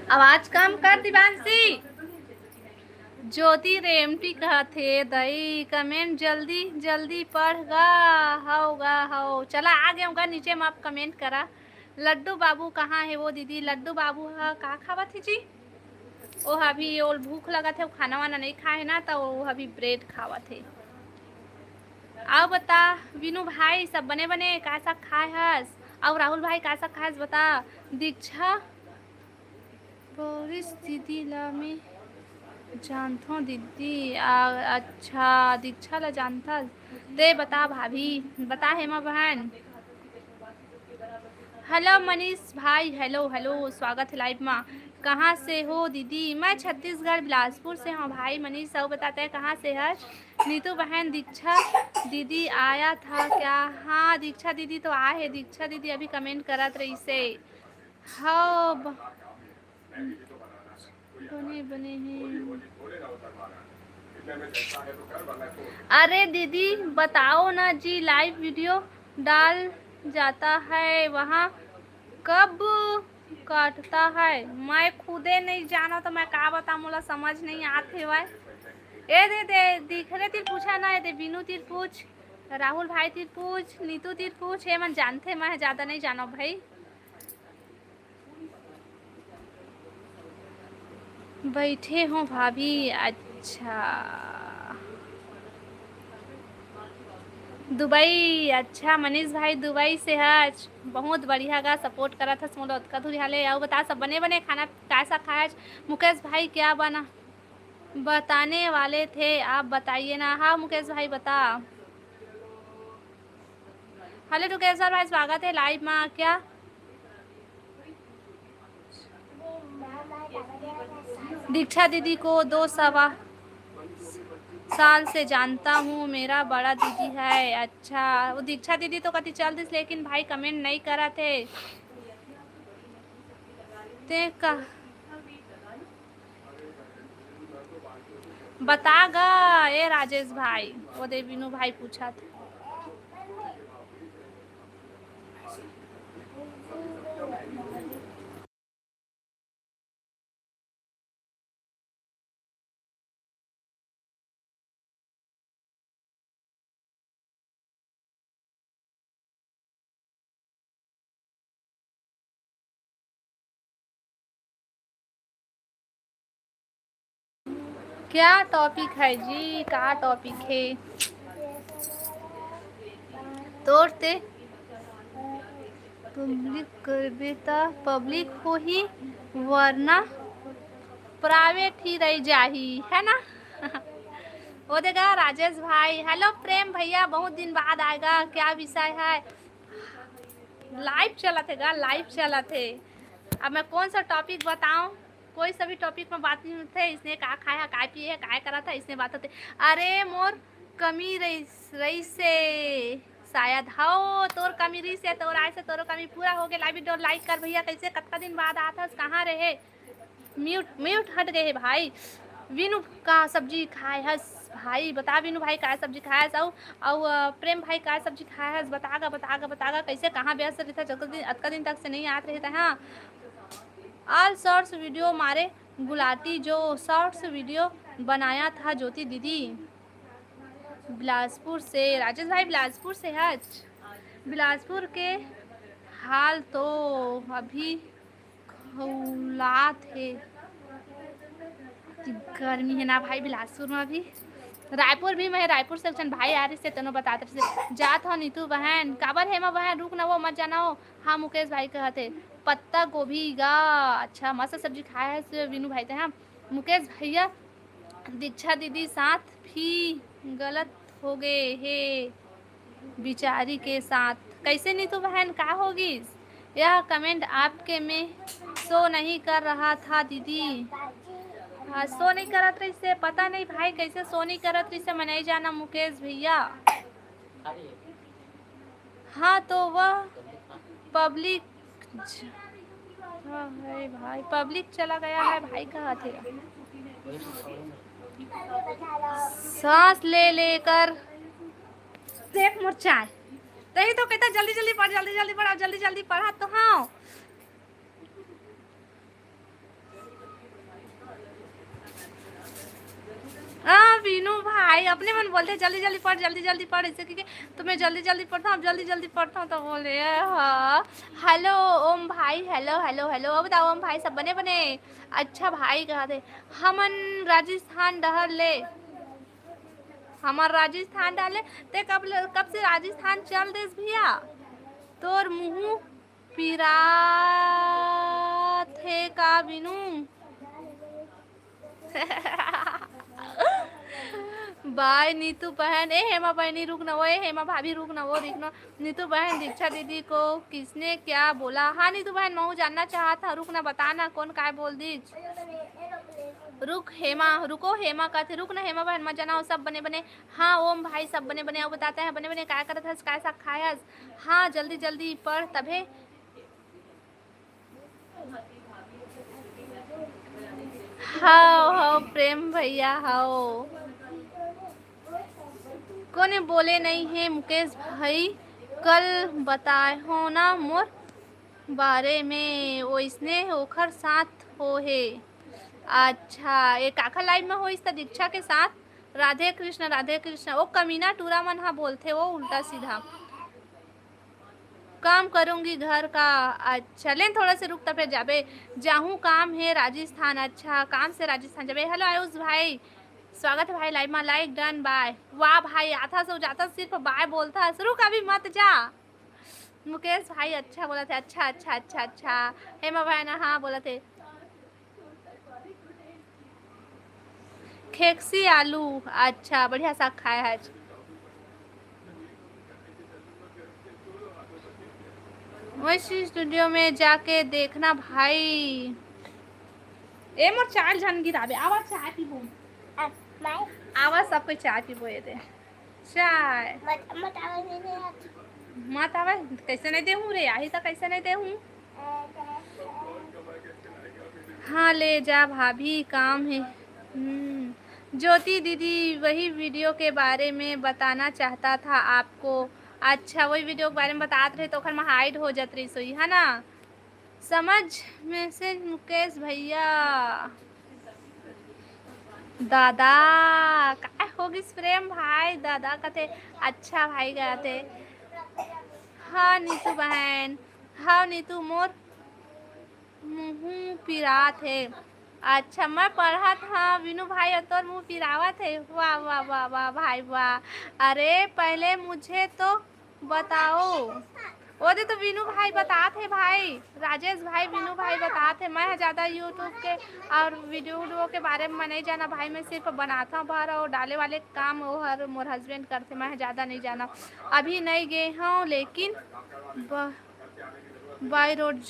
आवाज कम कर दिवांशी। ज्योति रेमटी कहते दई कमेंट जल्दी जल्दी पढ़गा हो। चला आ गया होगा नीचे में, आप कमेंट करा। लड्डू बाबू कहाँ है वो दीदी? लड्डू बाबू है कहाँ खावा थी जी? वो अभी वो भूख लगा थे, वो खाना वाना नहीं खाए ना, तो वो अभी ब्रेड खावा थे। आओ बता विनू भाई सब बने बने कैसा खाए हस? और राहुल भाई कैसा खाए बता। दीक्षा बोरिस दीदी ला में जानता दीदी। अच्छा दीक्षा ला जानता दे बता भाभी, बता हेमा बहन। हेलो मनीष भाई, हेलो हेलो स्वागत है लाइव में। कहाँ से हो दीदी? मैं छत्तीसगढ़ बिलासपुर से हूँ भाई मनीष। सब बताते हैं कहाँ से है? नीतू बहन दीक्षा दीदी आया था क्या? हाँ दीक्षा दीदी तो आए है। दीक्षा दीदी अभी कमेंट करत रही से। हाँ बने बने हैं। अरे दीदी बताओ ना जी, लाइव वीडियो डाल जाता है वहाँ कब काटता है? मैं खुदे नहीं जाना तो मैं का बता, मुला समझ नहीं आते हुआ। ए दे दे दिखरे तिर पूछा ना दे बीनू तिर पूछ, राहुल भाई तिर पूछ, नीतू तिर पूछ, हे मन जानते मैं ज्यादा नहीं जानो भाई। बैठे हो भाभी, अच्छा दुबई, अच्छा मनीष भाई दुबई से है, बहुत बढ़िया गा सपोर्ट करा था मोलो कधुरी हाले। आओ बता सब बने बने खाना कैसा खाया? मुकेश भाई क्या बना बताने वाले थे आप बताइए ना। हाँ मुकेश भाई बता। हेलो टुकेश्वर भाई स्वागत है लाइव में। क्या दीक्षा दीदी को 2 सवा साल से जानता हूँ, मेरा बड़ा दीदी है। अच्छा वो दीक्षा दीदी तो कति चल दिस, लेकिन भाई कमेंट नहीं करा थे ते का बतागा ए राजेश भाई, वो दे बीनू भाई पूछा था। क्या टॉपिक है जी, क्या टॉपिक है? तोड़ते पब्लिक करबे ता पब्लिक हो ही, वरना प्राइवेट ही रह जाही, है ना। वो देगा राजेश भाई। हेलो प्रेम भैया, बहुत दिन बाद आएगा, क्या विषय है? लाइव चला थे, लाइव चला थे। अब मैं कौन सा टॉपिक बताऊं? कोई सभी टॉपिक में बात नहीं थे। इसने कहा खाया काय पिए काय करा था, इसने बात होते। अरे मोर कमी रही से शायद हो, तोर कमी रही से तोर आए से तोर कमी पूरा हो गया। लाइव डोर लाइक कर भैया, कैसे कत्ता दिन बाद आता कहाँ रहे? म्यूट हट गए भाई। विनु का सब्जी खाए हस भाई, बता विनु भाई का सब्जी खाया है? और प्रेम भाई का सब्जी खाया है? बतागा कैसे कहाँ व्यस्त रहता? अतका दिन तक से नहीं आते रहता। हाँ ऑल शॉर्ट्स वीडियो मारे गुलाटी, जो शॉर्ट्स वीडियो बनाया था ज्योति दीदी बिलासपुर से। राजेश भाई बिलासपुर से है। बिलासपुर के हाल तो अभी खौलात है, गर्मी है ना भाई बिलासपुर में। अभी रायपुर भी मैं रायपुर सेक्शन भाई आ रही से तेनो बताते से जात हो नीतू बहन काबर है मैं बहन, रुक ना वो मत जाना हो। हाँ मुकेश भाई कहते पत्ता गोभी गा, अच्छा मस्त सब्जी खाया है विनू भाई थे। हाँ मुकेश भैया दीक्षा दीदी साथ भी गलत हो गए है बिचारी के साथ। कैसे नीतू बहन का होगी? यह कमेंट आपके में शो नहीं कर रहा था दीदी। हाँ शो नहीं करत रही से पता नहीं भाई, कैसे शो नहीं करत रही से मैं नहीं जाना मुकेश भैया। हाँ तो वह पब्लिक है भाई, पब्लिक चला गया है भाई। कहा थे सांस ले लेकर देख मुरचाए तही तो कहता जल्दी जल्दी पढ़, जल्दी जल्दी पढ़ा, जल्दी जल्दी पढ़ा तो। हाँ वीनू भाई अपने मन बोलते जल्दी जल्दी पढ़, जल्दी जल्दी पढ़, इससे क्योंकि तुम्हें जल्दी जल्दी पढ़ता हूँ, जल्दी जल्दी पढ़ता हूँ तो बोले। हाँ हेलो ओम भाई, हेलो हेलो हेलो। अब बताओ ओम भाई सब बने बने? अच्छा भाई कहा थे हमन राजस्थान डहर ले, हमार राजस्थान डाले ते कब से राजस्थान चल देस भैया? तोर मुँह पीरा थे का बिनू? बाय नीतू बहन। ए हेमा बहनी रुक ना वो, ए हेमा भाभी रुक ना वो, रुकना। नीतू बहन दीक्षा दीदी को किसने क्या बोला? हाँ नीतू बहन मैं जानना चाहा था, रुक ना बताना कौन काय बोल दी। रुक हेमा, रुको हेमा का थे, रुक ना हेमा बहन मत जाना। सब बने बने। हाँ ओम भाई सब बने बने। अब बताते हैं बने बने क्या करत हस, कैसा खायस? हाँ जल्दी जल्दी पढ़ तभे। हाँ हाँ प्रेम भैया हाँ कोने बोले नहीं है मुकेश भाई, कल बताए हो ना मोर बारे में, वो इसने ओखर साथ हो है। अच्छा ये काका लाइव में हो इस दीक्षा के साथ? राधे कृष्ण। वो कमीना टूरा मन हा बोलते वो उल्टा सीधा। काम करूंगी घर का। अच्छा लेन थोड़ा से रुक फिर जाबे। जाहूँ काम है राजस्थान। अच्छा काम से राजस्थान जाबे। हेलो आयुष भाई, स्वागत है भाई लाइव में। Like done by. वाह भाई आता सो जाता सिर्फ बाय बोलता है, शुरू कभी मत जा। मुकेश भाई अच्छा बोला थे। अच्छा। हेमा भाई ना हाँ बोला थे। खेकसी आलू। अच्छा बढ़िया सा खाया है। वैसी स्टूडियो में जाके देखना भाई। ए मोर चार जन गिराबे। आवाज चाय पीबो। मैं आवाज सबको चाय पीबो ये दे। चाय मत आवाज नहीं दे यार। मत आवाज कैसे नहीं दे हूँ रे, आई तो कैसे नहीं दे हूँ। हाँ ले जा भाभी काम है। ज्योति दीदी वही वीडियो के बारे में बताना चाहता था आपको। अच्छा वही वीडियो के बारे में बतात रहे तो में हाइड हो जात रही सोई है ना। समझ में से मुकेश भैया। दादा का होगी प्रेम भाई दादा कहते। अच्छा भाई कहते। हाँ नीतू बहन। हाँ नीतू मोर मुँह पिरात है। अच्छा मैं पढ़ा था विनू भाई और तोर मुँह पिरावत है। वाह वाह वाह वाह भाई वाह। अरे पहले मुझे तो बताओ। वो दे तो विनू भाई बताते भाई, राजेश भाई विनू भाई बताते। मैं ज़्यादा यूट्यूब के और वीडियो के बारे में नहीं जाना भाई। मैं सिर्फ बनाता भर और डाले वाले काम वो हर मोर हस्बैंड करते। मैं ज़्यादा नहीं जाना। अभी नहीं गए हूँ लेकिन बाई रोड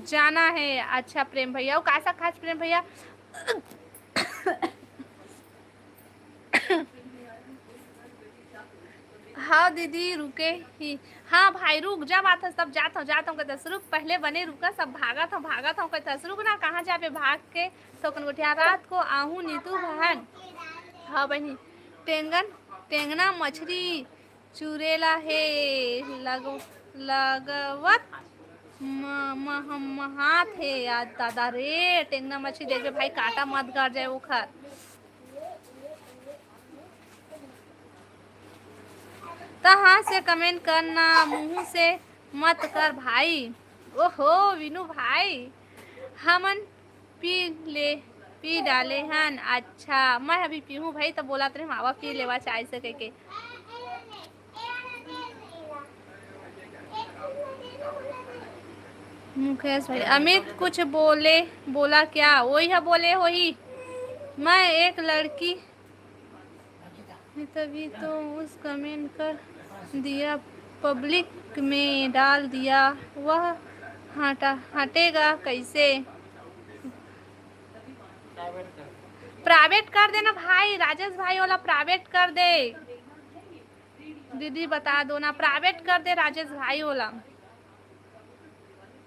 जाना है। अच्छा प्रेम भैया वो कैसा खास प्रेम भैया। हाँ दीदी रुके ही। हाँ भाई रुक जा बात है सब जाता हूँ कहते रुक पहले बने रुका सब भागा था कहते रुक ना कहाँ जाबे भाग के तो गोठिया रात को आहू नीतू बहन। हाँ बहनी टेंगना मछली चुरेला है लगवत महात है याद दादा रे। टेंगना मछली देख भाई काटा मत कर जाए उखर। हाँ से कमेंट करना मुंह से मत कर भाई। ओहो विनू भाई हमन पी डाले हन। अच्छा मैं अभी पीहूँ भाई तो बोला तेरे मावा पी लेवा चाय से कह के। मुकेश भाई अमित कुछ बोला क्या। वही है बोले वही मैं एक लड़की तभी तो उस कमेंट कर दिया पब्लिक में डाल दिया। वह हटेगा कैसे। प्राइवेट कर देना भाई। राजेश भाई वाला प्राइवेट कर दे। दीदी बता दो ना प्राइवेट कर दे राजेश भाई वाला।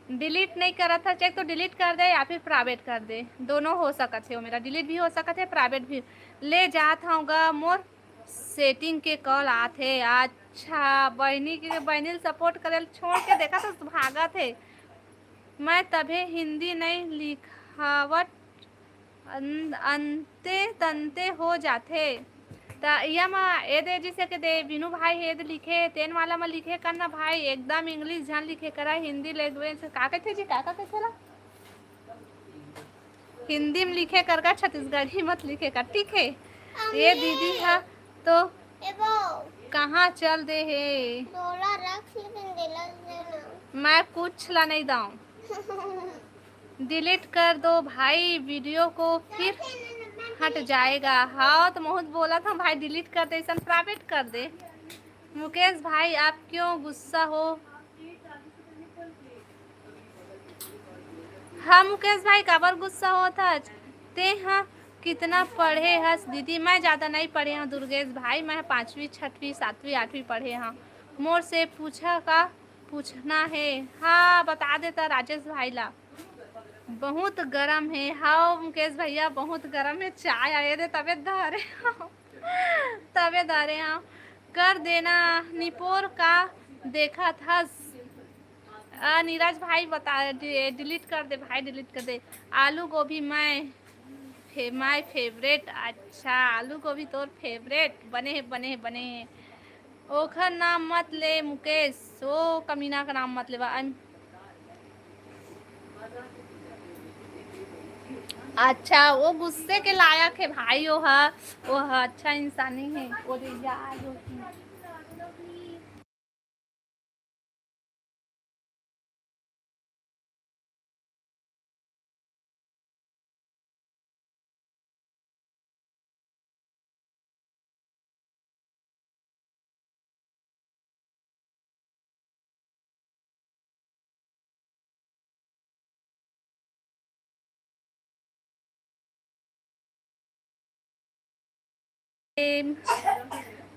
डिलीट नहीं करा था चेक तो डिलीट कर दे या फिर प्राइवेट कर दे। दोनों हो सकते हो मेरा डिलीट भी हो सकते है प्राइवेट भी। ले जाता हूँ मोर सेटिंग के कॉल आते। अच्छा बहनी सपोर्ट करे छोड़ के देखा तो भागा थे। मैं तभी हिंदी नहीं लिखावट अंते तंते हो जाते। दे जिसे के दे विनू भाई हेद लिखे तेन वाला में लिखे करना भाई एकदम इंग्लिश जान लिखे करा हिंदी लैंग्वेज का कहते जी का कहते ला हिंदी में लिखे कर का छत्तीसगढ़ी मत लिखे कर ठीक है। ये दीदी है तो कहाँ चल दे है। मैं कुछ ला नहीं दाऊँ। डिलीट कर दो भाई वीडियो को फिर हट जाएगा। हाँ तो बहुत बोला था भाई डिलीट कर दे प्राइवेट कर दे। मुकेश भाई आप क्यों गुस्सा हो। हाँ मुकेश भाई काबर गुस्सा होता ते। हाँ कितना पढ़े हस दीदी। मैं ज़्यादा नहीं पढ़े हाँ दुर्गेश भाई। मैं 5वीं 6वीं 7वीं 8वीं पढ़े हाँ। मोर से पूछना है। हाँ बता देता राजेश भाई ला। बहुत गरम है। हाँ मुकेश भैया बहुत गरम है। चाय आए थे तबे धरे हाँ कर देना निपोर का देखा था। नीरज भाई बता डिलीट कर दे भाई डिलीट कर दे। आलू गोभी मैं माय फेवरेट। अच्छा, आलू गोभी तोर फेवरेट बने है, बने है, बने है। ओखर नाम मत ले मुकेश, ओ कमीना का नाम मत ले। अच्छा, वो गुस्से के लायक है भाई, वो है अच्छा इंसान ही है वो। यार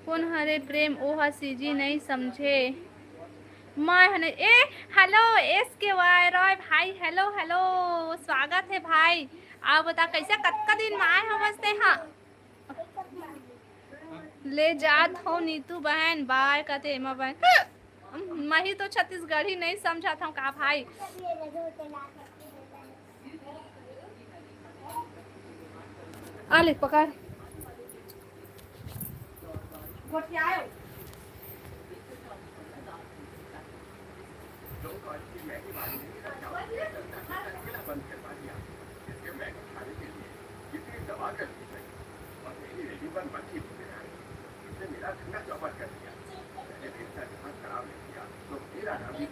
कौन हरे प्रेम, ओ हसीजी नहीं समझे। मैं हने ए हेलो एस के वाई रॉय भाई, हेलो हेलो, स्वागत है भाई। आप बता कैसे कतका दिन में आए हो बसते हाँ। ले जात हो नीतू बहन बाय कते एमा बहन। मैं ही तो छत्तीसगढ़ी नहीं समझा था का भाई। आले पकड़ गोटियाओ। लोग आज की मैगी वाली नहीं रखा अकेला बंद करवा दिया इसके मैगी खाने के लिए कितनी दबा कर दी गई और मेरी रेडी पर मक्खी ढूंढने आई। इसने मेरा धंधा चौपट कर दिया। मैंने फिर से दिमाग खराब नहीं किया तो मेरा नाम भी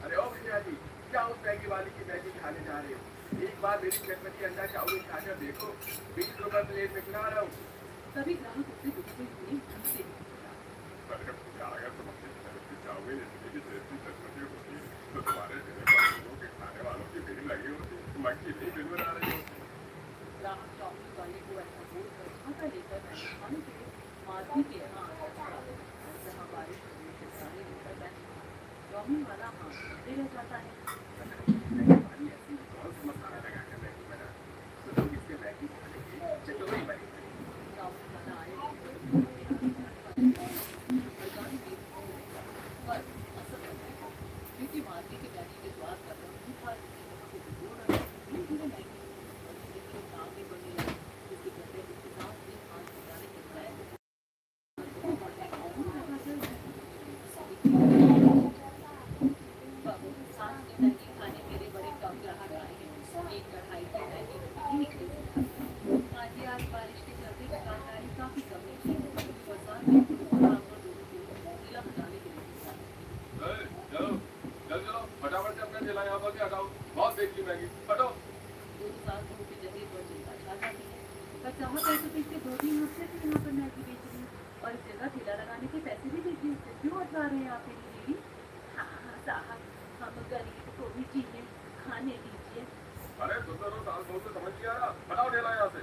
अरे ओ भैया जी, क्या उस मैगी वाली की मैगी खाने जा रहे हो? एक बार मेरी चटपटी अंडा चावल खाकर देखो। 20 रुपए प्लेट में खिला रहा हूँ। अरे भैया, अगर तुम अपनी तरफ से चाहोगे इतनी भी टेस्टी चटपटी होती तो तुम्हारे जैसे लोगों के खाने वालों की भीड़ लगी होती। मक्खी नहीं बिल बना रही होती। मसाला लगाकर मैगी बना तो लोग इससे मैगी खाने की चटोरी बनी। चलो चल चलो फटाफट से अपना ठेला यहाँ पर से हटाओ। बहुत देख ली मैगी, हटो। अरे तुम तो साल बहुत से समझ नहीं आ रहा, हटाओ ठेला यहाँ से।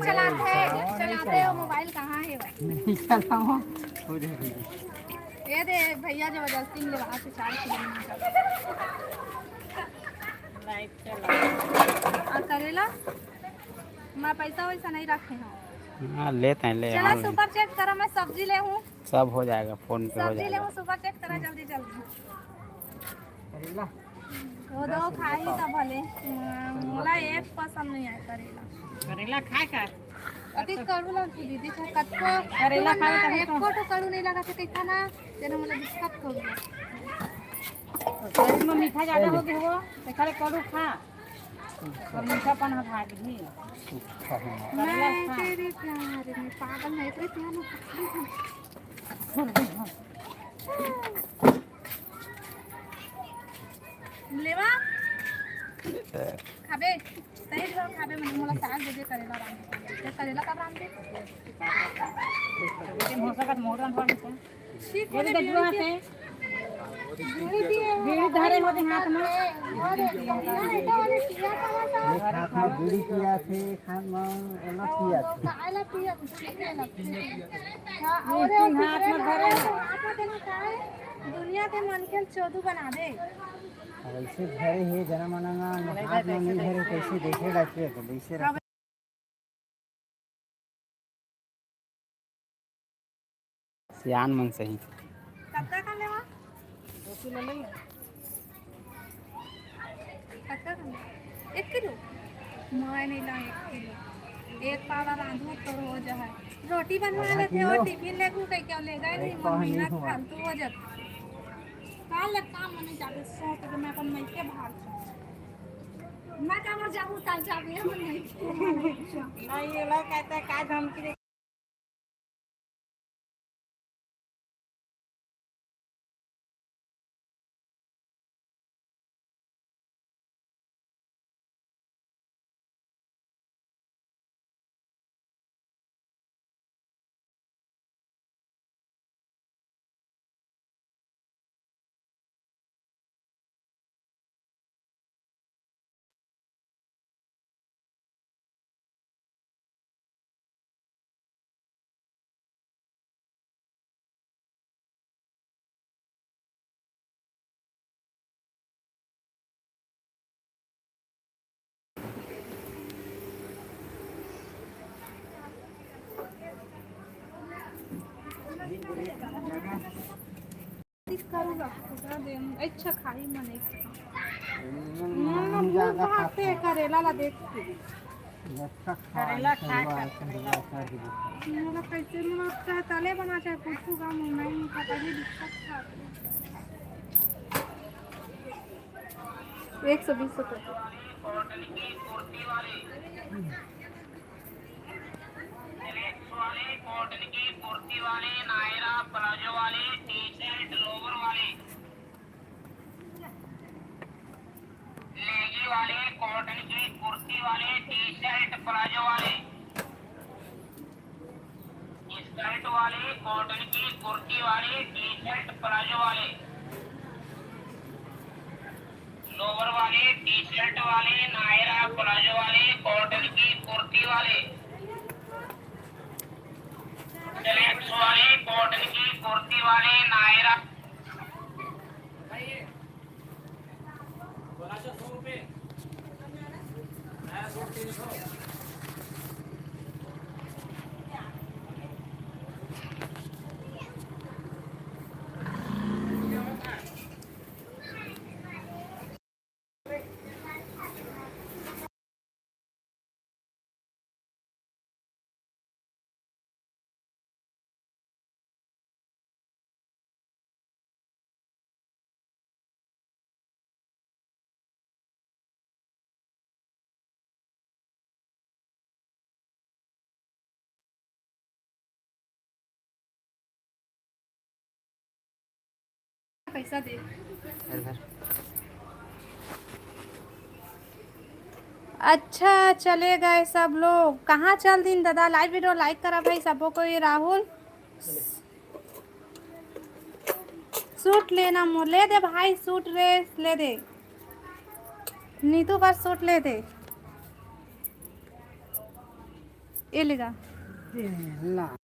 चलाते हो मोबाइल कहाँ है भाई? नहीं चलाओ ये दे भैया जबरदस्ती में लगा से 4 किलोमीटर लाइट चला। और करेला मैं पैसा वैसा नहीं रखे हैं। हाँ लेते हैं ले चला हाँ, सुपर चेक करो, मैं सब्जी ले हूँ, सब हो जाएगा फोन पे हो सब्जी ले जाएगा। हूँ, सुपर चेक करा जल्दी जल्दी। करेला वो दो खाई तो भले मोला एक पसंद नहीं आया करेला। करेला खाए का अति कड़ू लग दीदी को कतको करेला खाए तो एक को तो कड़ू नहीं लगा के ना तेरे मोला दिक्कत हो गया। शरीर में मीठा ज्यादा हो गया हो तो खाली करू खा और मीठापन हटा दी। मैं तेरे प्यार में पागल नहीं, तेरे प्यार में लेवा खाबे सही जगह खाबे मन मोला साग दे करेला राम दे करेला का राम दे लेकिन हो सकत मोरन पानी से ठीक ये है गजुआ से बीड़ी दिए बीड़ी धरे होते हाथ में हाथ में बीड़ी किया थे खान में अलग किया थे काला पिया हां और हाथ में धरे दुनिया के मन के चोदू बना दे। ऐसे धरे है जना मनाना हाथ में नहीं धरे कैसे देखेगा के तो वैसे रख सियान मन सही कत्ता का लेवा 2 किलो ले कत्ता का 1 किलो मैं नहीं ला 1 किलो एक पावा रांधू तो हो जाए रोटी बनवा लेते और टिफिन ले को कह के ले गए नहीं महीना फालतू हो जाता काल काम नहीं जाबे सोच के मैं अपन मई के भाग मैं काम जाबू ताल जाबे हम नहीं ये लोग कहते हैं का धमकी दे करूँगा खुदा दे अच्छा खाई मने ज्यादा खाते करेला ला देख के करेला खाए का मोला कैसे मन चाहे तले बना चाहे कुछ का मुंह नहीं पता नहीं दिक्कत था 120 रुपये कॉटन की कुर्ती वाले नायरा प्लाजो वाले टी शर्ट लोवर वाले लेगी वाले कॉटन की कुर्ती वाले टी शर्ट प्लाजो वाले स्कर्ट वाले कॉटन की कुर्ती वाले टी शर्ट प्लाजो वाले लोवर वाले टी शर्ट वाले नायरा प्लाजो वाले कॉटन की कुर्ती वाले सेलेक्ट वाले कॉटन की कुर्ती वाले नायरा पैसा दे अच्छा चले गए सब लोग कहाँ चल दिन दादा लाइव वीडियो लाइक करा भाई सबको कोई राहुल सूट लेना मोर ले दे भाई सूट रे ले दे नीतू पर सूट ले दे ये लेगा ना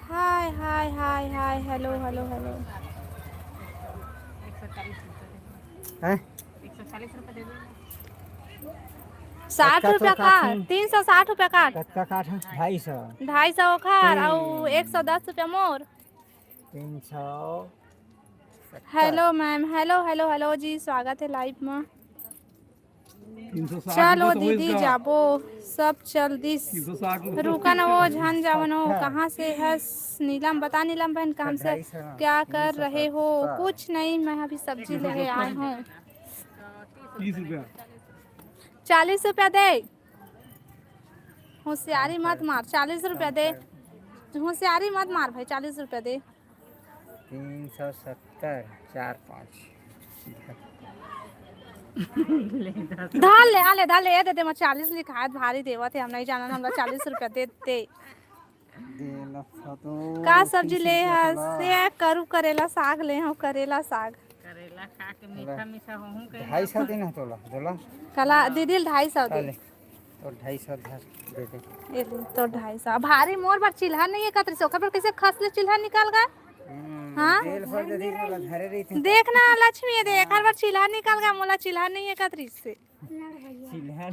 हाय हाय हाय हाय हेलो हेलो हेलो। है 60 कच्चा तो रुपया का, काट 360 रुपया का, कच्चा काठ 250 250 खार और 110 रुपया मोर। 370 hello ma'am, hello hello hello जी, स्वागत है लाइव में। 360 चलो रुपये तो दीदी इसका जाबो सब चल दिस 360 रुका न वो झन जावन हो। 70 कहाँ से है नीलम, बता नीलम बहन कहाँ से 250 क्या कर रहे हो? 370 कुछ नहीं, मैं अभी सब्जी लेके आई हूँ। 30 रुपया 40 रुपया दे, होशियारी मत मार। 40 रुपया दे, होशियारी मत मार भाई, 40 रुपया दे। 370 4 5 धाल ले आले, धाल ले ये दे दे, मैं 40 लिखा है भारी देवा थे, हम नहीं जाना, हमरा 40 रुपया दे दे। देला तो का सब्जी ले से करू? करेला साग ले हो, करेला साग। 250 देना तोला दोला कला दीदी 250 दे। चले तो 250 धर दे दे ये ले तो 250 भारी मोर पर चिल्हा नहीं है कतरी से, ओकर पर कैसे खस ले चिल्हा निकाल गए? हाँ तेल भर दे दी वाला धरे रही थी देखना लक्ष्मी देख, हर बार चिल्हा निकाल गया, मोला चिल्हा नहीं है कतरी से। चिल्हा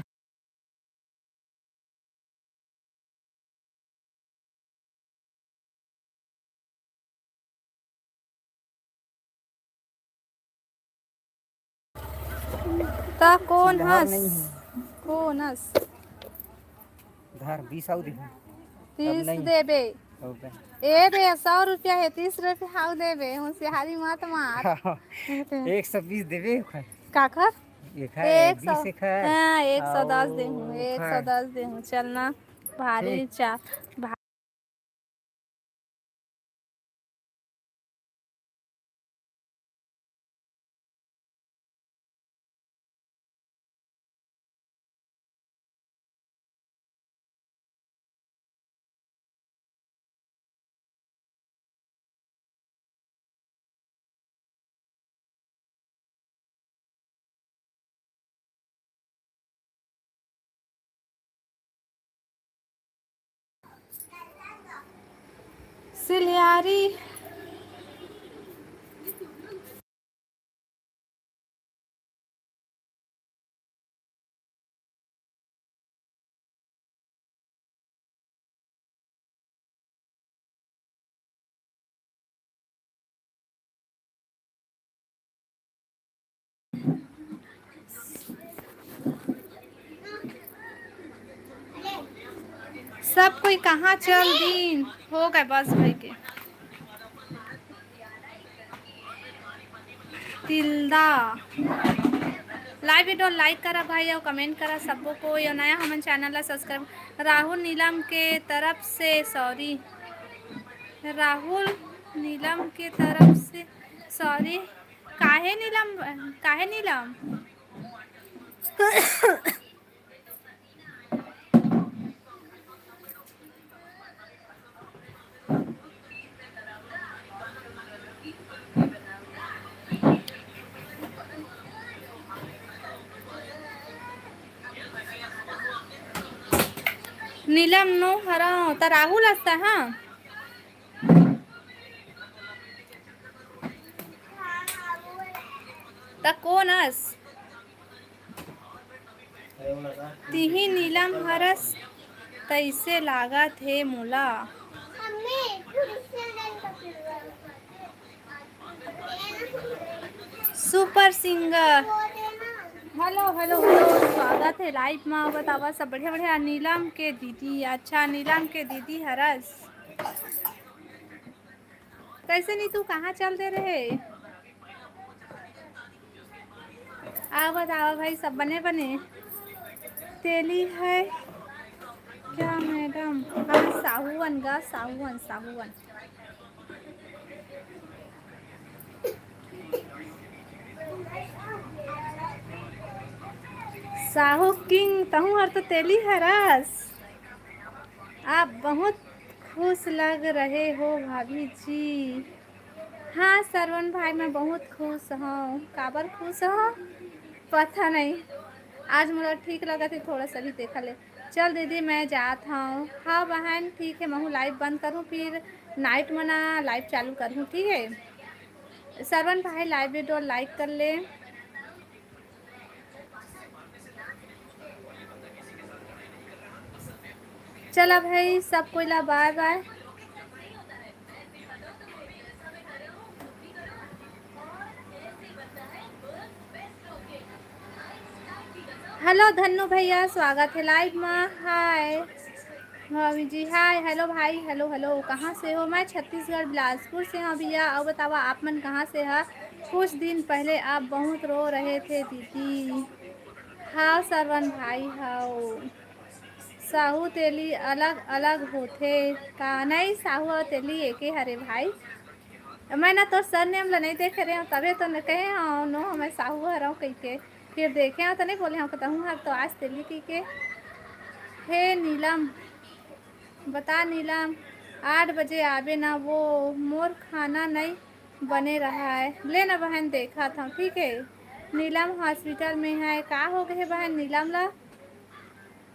ता कौन चिल्हा हस? नहीं है कौन हस? धर 20 आउ दे 30 नहीं। देबे। रुपए ए बे 100 रुपया है, 30 रुपया हाउ देबे, होशियारी मत मार। 120 देबे का कर? ये खाए 20 से 100 खाए हाँ 110 दे हूँ, और 110 दे हूँ, चलना भारी ठीक। चा सिलियारी। सब कोई कहाँ चल दिन हो गए बस भाई के तिल्दा लाइव वीडियो लाइक करा भाई और कमेंट करा सबको को, या नया हमन चैनल ला सब्सक्राइब। राहुल नीलम के तरफ से सॉरी, राहुल नीलम के तरफ से सॉरी। काहे नीलम, काहे नीलम? नीलम नो हरा होता राहुल असता हाँ। ता कोण अस? तिही नीलम हरस तैसे लागत हे मोला। Super singer hello hello hello, स्वागत है लाइव में। बतावा सब बढ़िया बढ़िया। नीलम के दीदी, अच्छा नीलम के दीदी हरस कैसे नहीं, तू कहाँ चल दे रहे? आओ बताओ भाई, सब बने बने तेली है क्या मैडम? हाँ साहूवन गा, साहूवन साहूवन। साहू किंग तहूँ और तो तेली है रस। आप बहुत खुश लग रहे हो भाभी जी। हाँ सरवण भाई मैं बहुत खुश हूँ। काबर खुश हो पता नहीं, आज मुझे ठीक लगा थी थोड़ा सा भी देखा ले। चल दीदी मैं जात हूँ। हाँ बहन ठीक है, मैं लाइव बंद करूँ फिर नाइट मना लाइव चालू करूँ, ठीक है। सरवण भाई लाइव वीडियो लाइक कर ले। चला भाई सब कोई ला बाय बाय। हेलो धन्नू भैया स्वागत है लाइव में। हाय भाभी जी, हाय हेलो भाई, हेलो हेलो। कहाँ से हो? मैं छत्तीसगढ़ बिलासपुर से हूँ भैया। और बतावा आप मन कहाँ से है? कुछ दिन पहले आप बहुत रो रहे थे दीदी। हाँ सरवन भाई हाँ, साहू तेली अलग अलग होते का? नहीं साहू और तेली एक ही हरे भाई। मैं ना तो सर नेम ला नहीं देख रहे हूँ तबे तो न कहे हाँ नो मैं साहू हर हूँ कही के, फिर देखे हो तो नहीं बोले हूँ कहूँ हर तो आज तेली की के। हे नीलम बता नीलम 8 बजे आवे ना, वो मोर खाना नहीं बने रहा है। ले ना बहन देखा था, ठीक है। नीलम हॉस्पिटल में है, का हो गए बहन नीलम ला?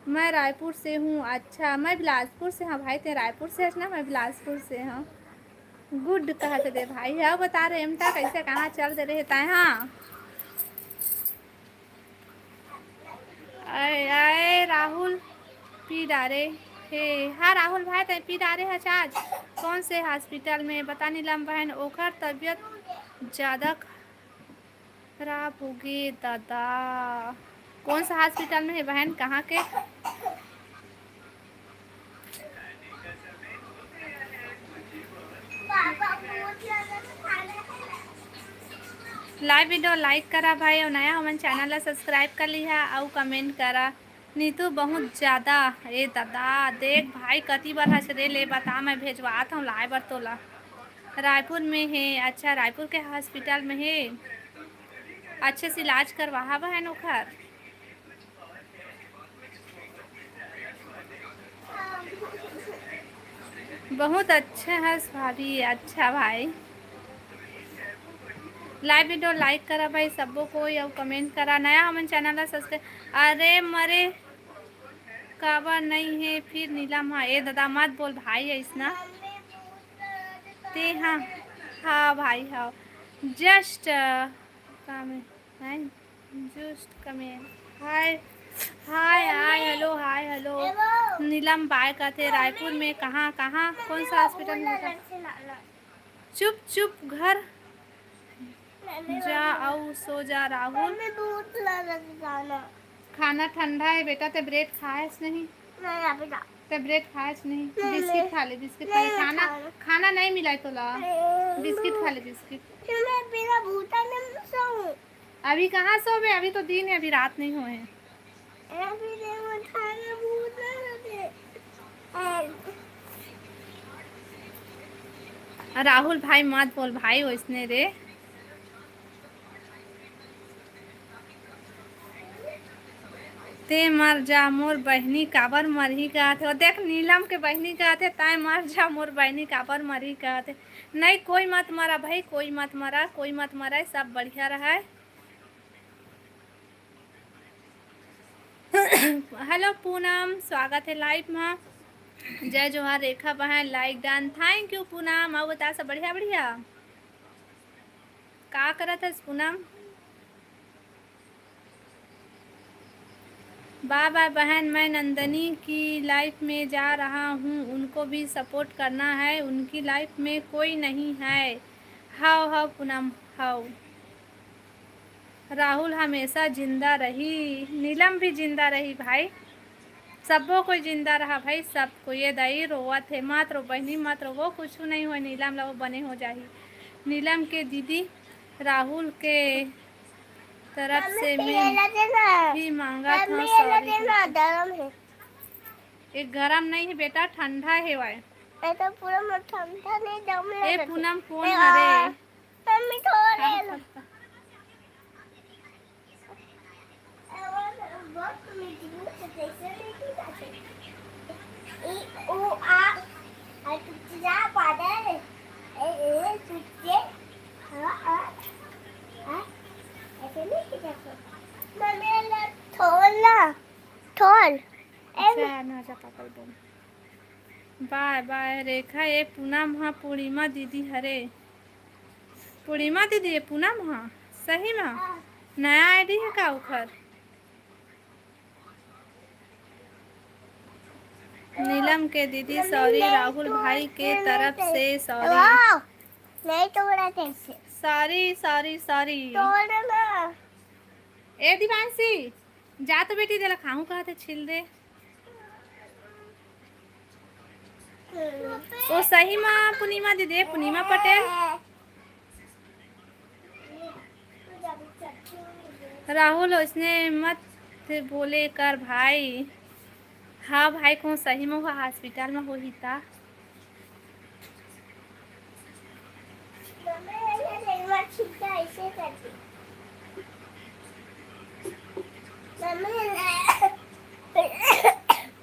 मैं रायपुर से हूँ। अच्छा मैं बिलासपुर से। हाँ भाई ते रायपुर से है ना, मैं बिलासपुर से हूँ। गुड कहते दे भाई है। बता रहे एमता कैसे कहाँ चल दे रहे ताए? हाँ आए आए राहुल पी डारे हे। हाँ राहुल भाई ते पी डारे है आज कौन से हॉस्पिटल में? बता नीलम बहन ओखर तबीयत ज़्यादा खराब हो गई दादा। कौन सा हॉस्पिटल में है बहन, कहाँ के? लाइव वीडियो लाइक करा भाई और नया हमन चैनल ला सब्सक्राइब कर लिहा और कमेंट करा। नीतू बहुत ज़्यादा ए दादा देख भाई कति बार हंस रे ले बता, मैं भेजवात हूँ लाइव बार तोला। रायपुर में है? अच्छा रायपुर के हॉस्पिटल में है, अच्छे से इलाज करवा बहन ओखर। बहुत अच्छे है भाभी। अच्छा भाई लाइव वीडियो लाइक करा भाई सबको कोई और कमेंट करा। नया हमन चैनल सब्सक्राइब। अरे मरे काबर नहीं है फिर नीलम? हाँ ए दादा मत बोल भाई ऐसना ते। हाँ हाँ भाई हाँ जस्ट जस्ट कमेंट हाय हाय हाय हेलो हाय हेलो। नीलम बाय कहते रायपुर में कहाँ कहाँ कौन सा हॉस्पिटल में? चुप चुप घर जा और सो जा राहुल। खाना ठंडा है बेटा, ते ब्रेड खाएस नहीं? ते ब्रेड खाएस नहीं? बिस्किट खा ले, बिस्किट खा ले। खाना खाना नहीं मिला है तोला, बिस्किट खा ले बिस्किट। अभी कहाँ सोबे? अभी तो दिन है, अभी रात नहीं हुए हैं। राहुल भाई मत बोल भाई वैसने रे। ते मर जा मोर बहनी काबर मरही कहते हो। देख नीलम के बहनी कहते ताय मर जा मोर बहनी काबर मरही कहते। नहीं कोई मत मरा भाई, कोई मत मरा, कोई मत मरा, सब बढ़िया रहा है। हेलो पूनम स्वागत है लाइव में। जय जोहार रेखा बहन like done, thank you Poonam. और बता सब बढ़िया बढ़िया का करत है पूनम? बाय बाय बहन, मैं नंदनी की लाइफ में जा रहा हूँ, उनको भी सपोर्ट करना है, उनकी लाइफ में कोई नहीं है। How how Poonam how. Rahul हमेशा जिंदा रही, नीलम भी जिंदा रही भाई, सबो कोई जिंदा रहा भाई, सब को ये दई रोआ थे मत रो बहनी मत रो, वो कुछ नहीं हो, नीलम ला वो बने हो जाही। नीलम के दीदी राहुल के तरफ से मैं भी मांगा था सॉरी। गरम है। ये गरम नहीं है बेटा, ठंडा है वाय। ये तो पूरा मत ठंडा नहीं दम ए लगा। पूनम कौन हरे? मम्मी थोड़े लो। बहुत मीटिंग से कैसे लेके जाते? ए ओ आ कुछ जा पादे। ए कुछ हां ऐसे नहीं जाते। मम्मी ला थोड़ा थोड़ ना जा पापा बोल। बाय बाय रेखा, ये पूनम हाँ पूर्णिमा दीदी हरे। पूर्णिमा दीदी ये पूनम हाँ सही में नया आईडी है का उखर? नीलम के दीदी सॉरी, राहुल भाई के तरफ से सॉरी। नहीं तोड़ा कैसे? Sorry sorry sorry. तोड़ना। ए दिवांशी जा तो बेटी जरा खाऊं कहा थे छिल दे। ओ सही माँ पूर्णिमा दीदी, पूर्णिमा पटेल। राहुल उसने मत बोले कर भाई। हाँ भाई कौन सही में हुआ हॉस्पिटल में हो ही था।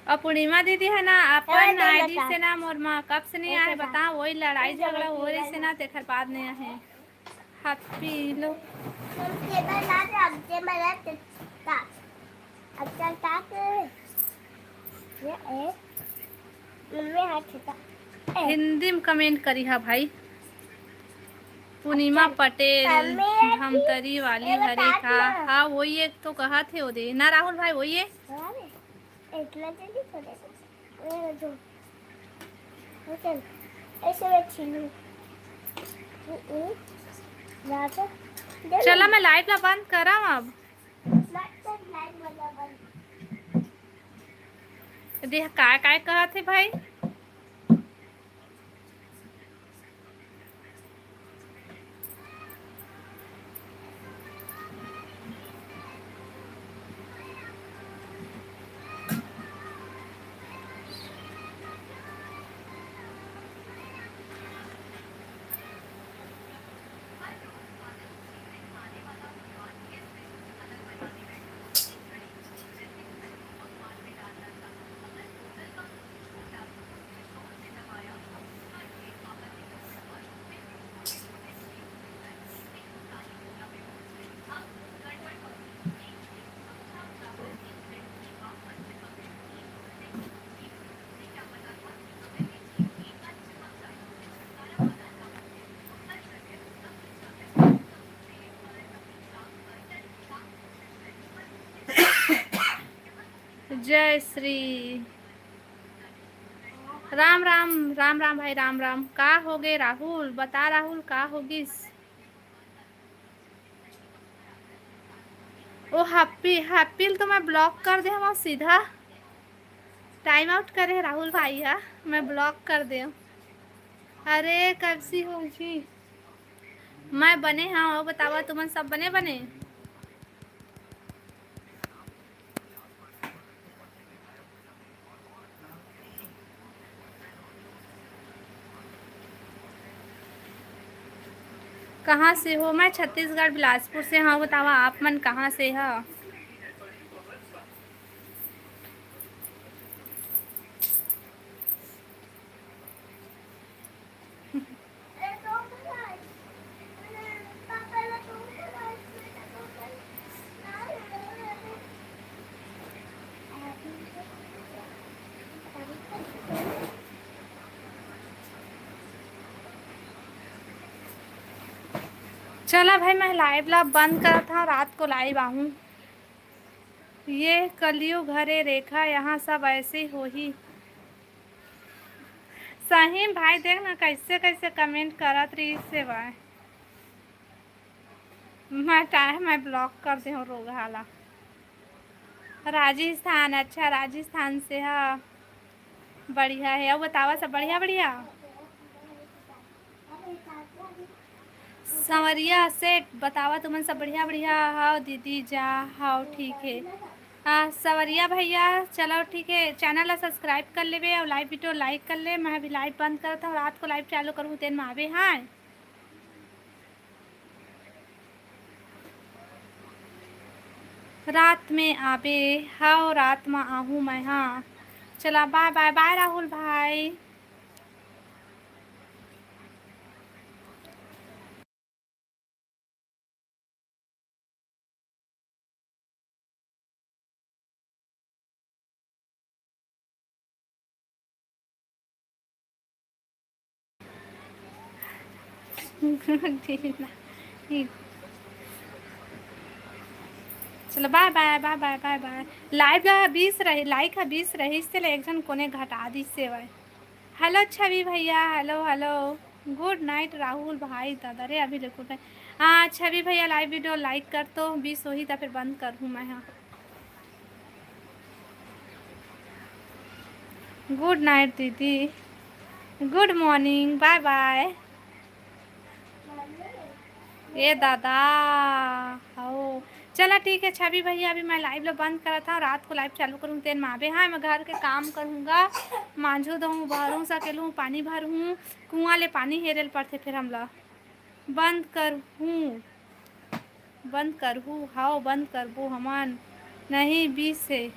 और पूर्णिमा दीदी है ना अपन आईडी से ना मोर माँ कब से नहीं आए बता, वही लड़ाई झगड़ा हो रही से ना तेखर बाद नहीं आए। हैप्पी लो हिंदी में कमेंट करी है भाई। पूर्णिमा पटेल धमतरी वाली हरे का। हाँ वही एक तो कहा थे वो दे ना राहुल भाई, वही है चला मैं लाइट ला बंद करा अब। देख काय काय कहा थे भाई। जय श्री राम राम। राम राम भाई राम राम। का हो गए राहुल बता, राहुल का होगी? ओ हैप्पी तो मैं ब्लॉक कर दे वहाँ सीधा टाइम आउट करे राहुल भाई। है मैं ब्लॉक कर दे। अरे कब सी होगी मैं बने। हाँ बतावा तुम सब बने बने। कहाँ से हो? मैं छत्तीसगढ़ बिलासपुर से। हाँ बतावा आप मन कहाँ से है? चला भाई मैं लाइव ला बंद करा था, रात को लाइव आऊँ। ये कलयुग घरे रेखा यहाँ सब ऐसे हो ही। सही भाई देख ना कैसे कैसे कमेंट करत रही से भाई। मैं ब्लॉक कर दे रोग हाला। राजस्थान, अच्छा राजस्थान से। हाँ बढ़िया है। अब बतावा सब बढ़िया बढ़िया। संवरिया सेठ बतावा तुमन सब बढ़िया बढ़िया। हाँ दीदी जा, हाँ ठीक है। हाँ संवरिया भैया चलो ठीक है, चैनल ला सब्सक्राइब कर लेवे और लाइव वीडियो लाइक कर ले। मैं भी लाइव बंद करता हूँ, रात को लाइव चालू करूँ तेन मावे। हाँ रात में आबे। हाँ रात में आहूँ मैं। हाँ चला बाय बाय बाय राहुल भाई। चलो bye bye bye bye bye bye. Live ला 20 रही, लाइक है 20 रही से एक जन कोने घटा दी से भाई। हेलो छवि भैया, hello hello. Good night Rahul भाई। दादा रे अभी देखो भाई। हाँ छवि भैया लाइव वीडियो लाइक कर तो 20 वही था, फिर बंद कर हूँ मैं। हाँ गुड नाइट दीदी, गुड मॉर्निंग, बाय बाय। ए दादा हो चला ठीक है छवि भैया, अभी मैं लाइव लो बंद करा था, रात को लाइव चालू करूँ तेन मावे। हाँ मैं घर के काम करूँगा, मांझू दूँ, बहरूँ सकेलूँ, पानी भरूँ, कुआँ ले पानी हेरेल पड़ते, फिर हम ला बंद कर हूँ, बंद कर हूँ। हाँ बंद करबो हमन नहीं 20 से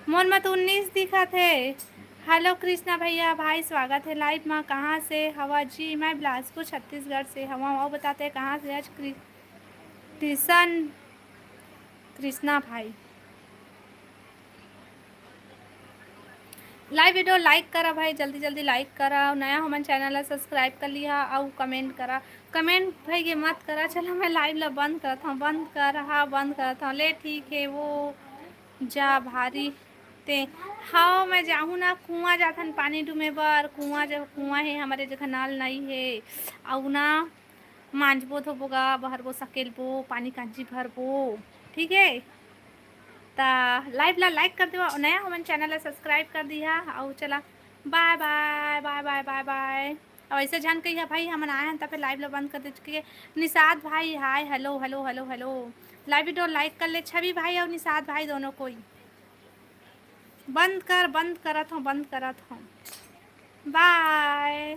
मोन मत 19 दिखा थे। हेलो कृष्णा भैया भाई स्वागत है लाइव में। कहाँ से हवा जी? मैं बिलासपुर छत्तीसगढ़ से हवा। वो बताते हैं कहाँ से आज कृष्ण कृष्णा भाई। लाइव वीडियो लाइक करा भाई, जल्दी जल्दी लाइक करा। नया हमन चैनल ला सब्सक्राइब कर लिया और कमेंट करा। कमेंट भाई ये मत करा। चलो मैं लाइव ला बंद करता हूँ, बंद कर। हाँ बंद करता हूँ ले ठीक है। वो जा भारी ते हाँ मैं जाहूँ ना कुआँ जाथन पानी डूमे बर। कुआँ जब कुआँ है हमारे जगह नाल नहीं है, और ना मांझबो धोबोगा, बहरबो सकेलबो, पानी कांची भरबो। ठीक है ता लाइव ला लाइक कर दो, नया हमारे चैनल ला सब्सक्राइब कर दिया। और चला bye bye bye bye bye bye. और ऐसे जान कही भाई हम आए हैं तब फिर लाइव ला बंद कर दे चुके। निषाद भाई hi hello hello hello hello. Live video like कर ले छवि भाई और निषाद भाई दोनों कोई। बंद कर, बंद करत हूँ, बंद करत हूँ। बाय।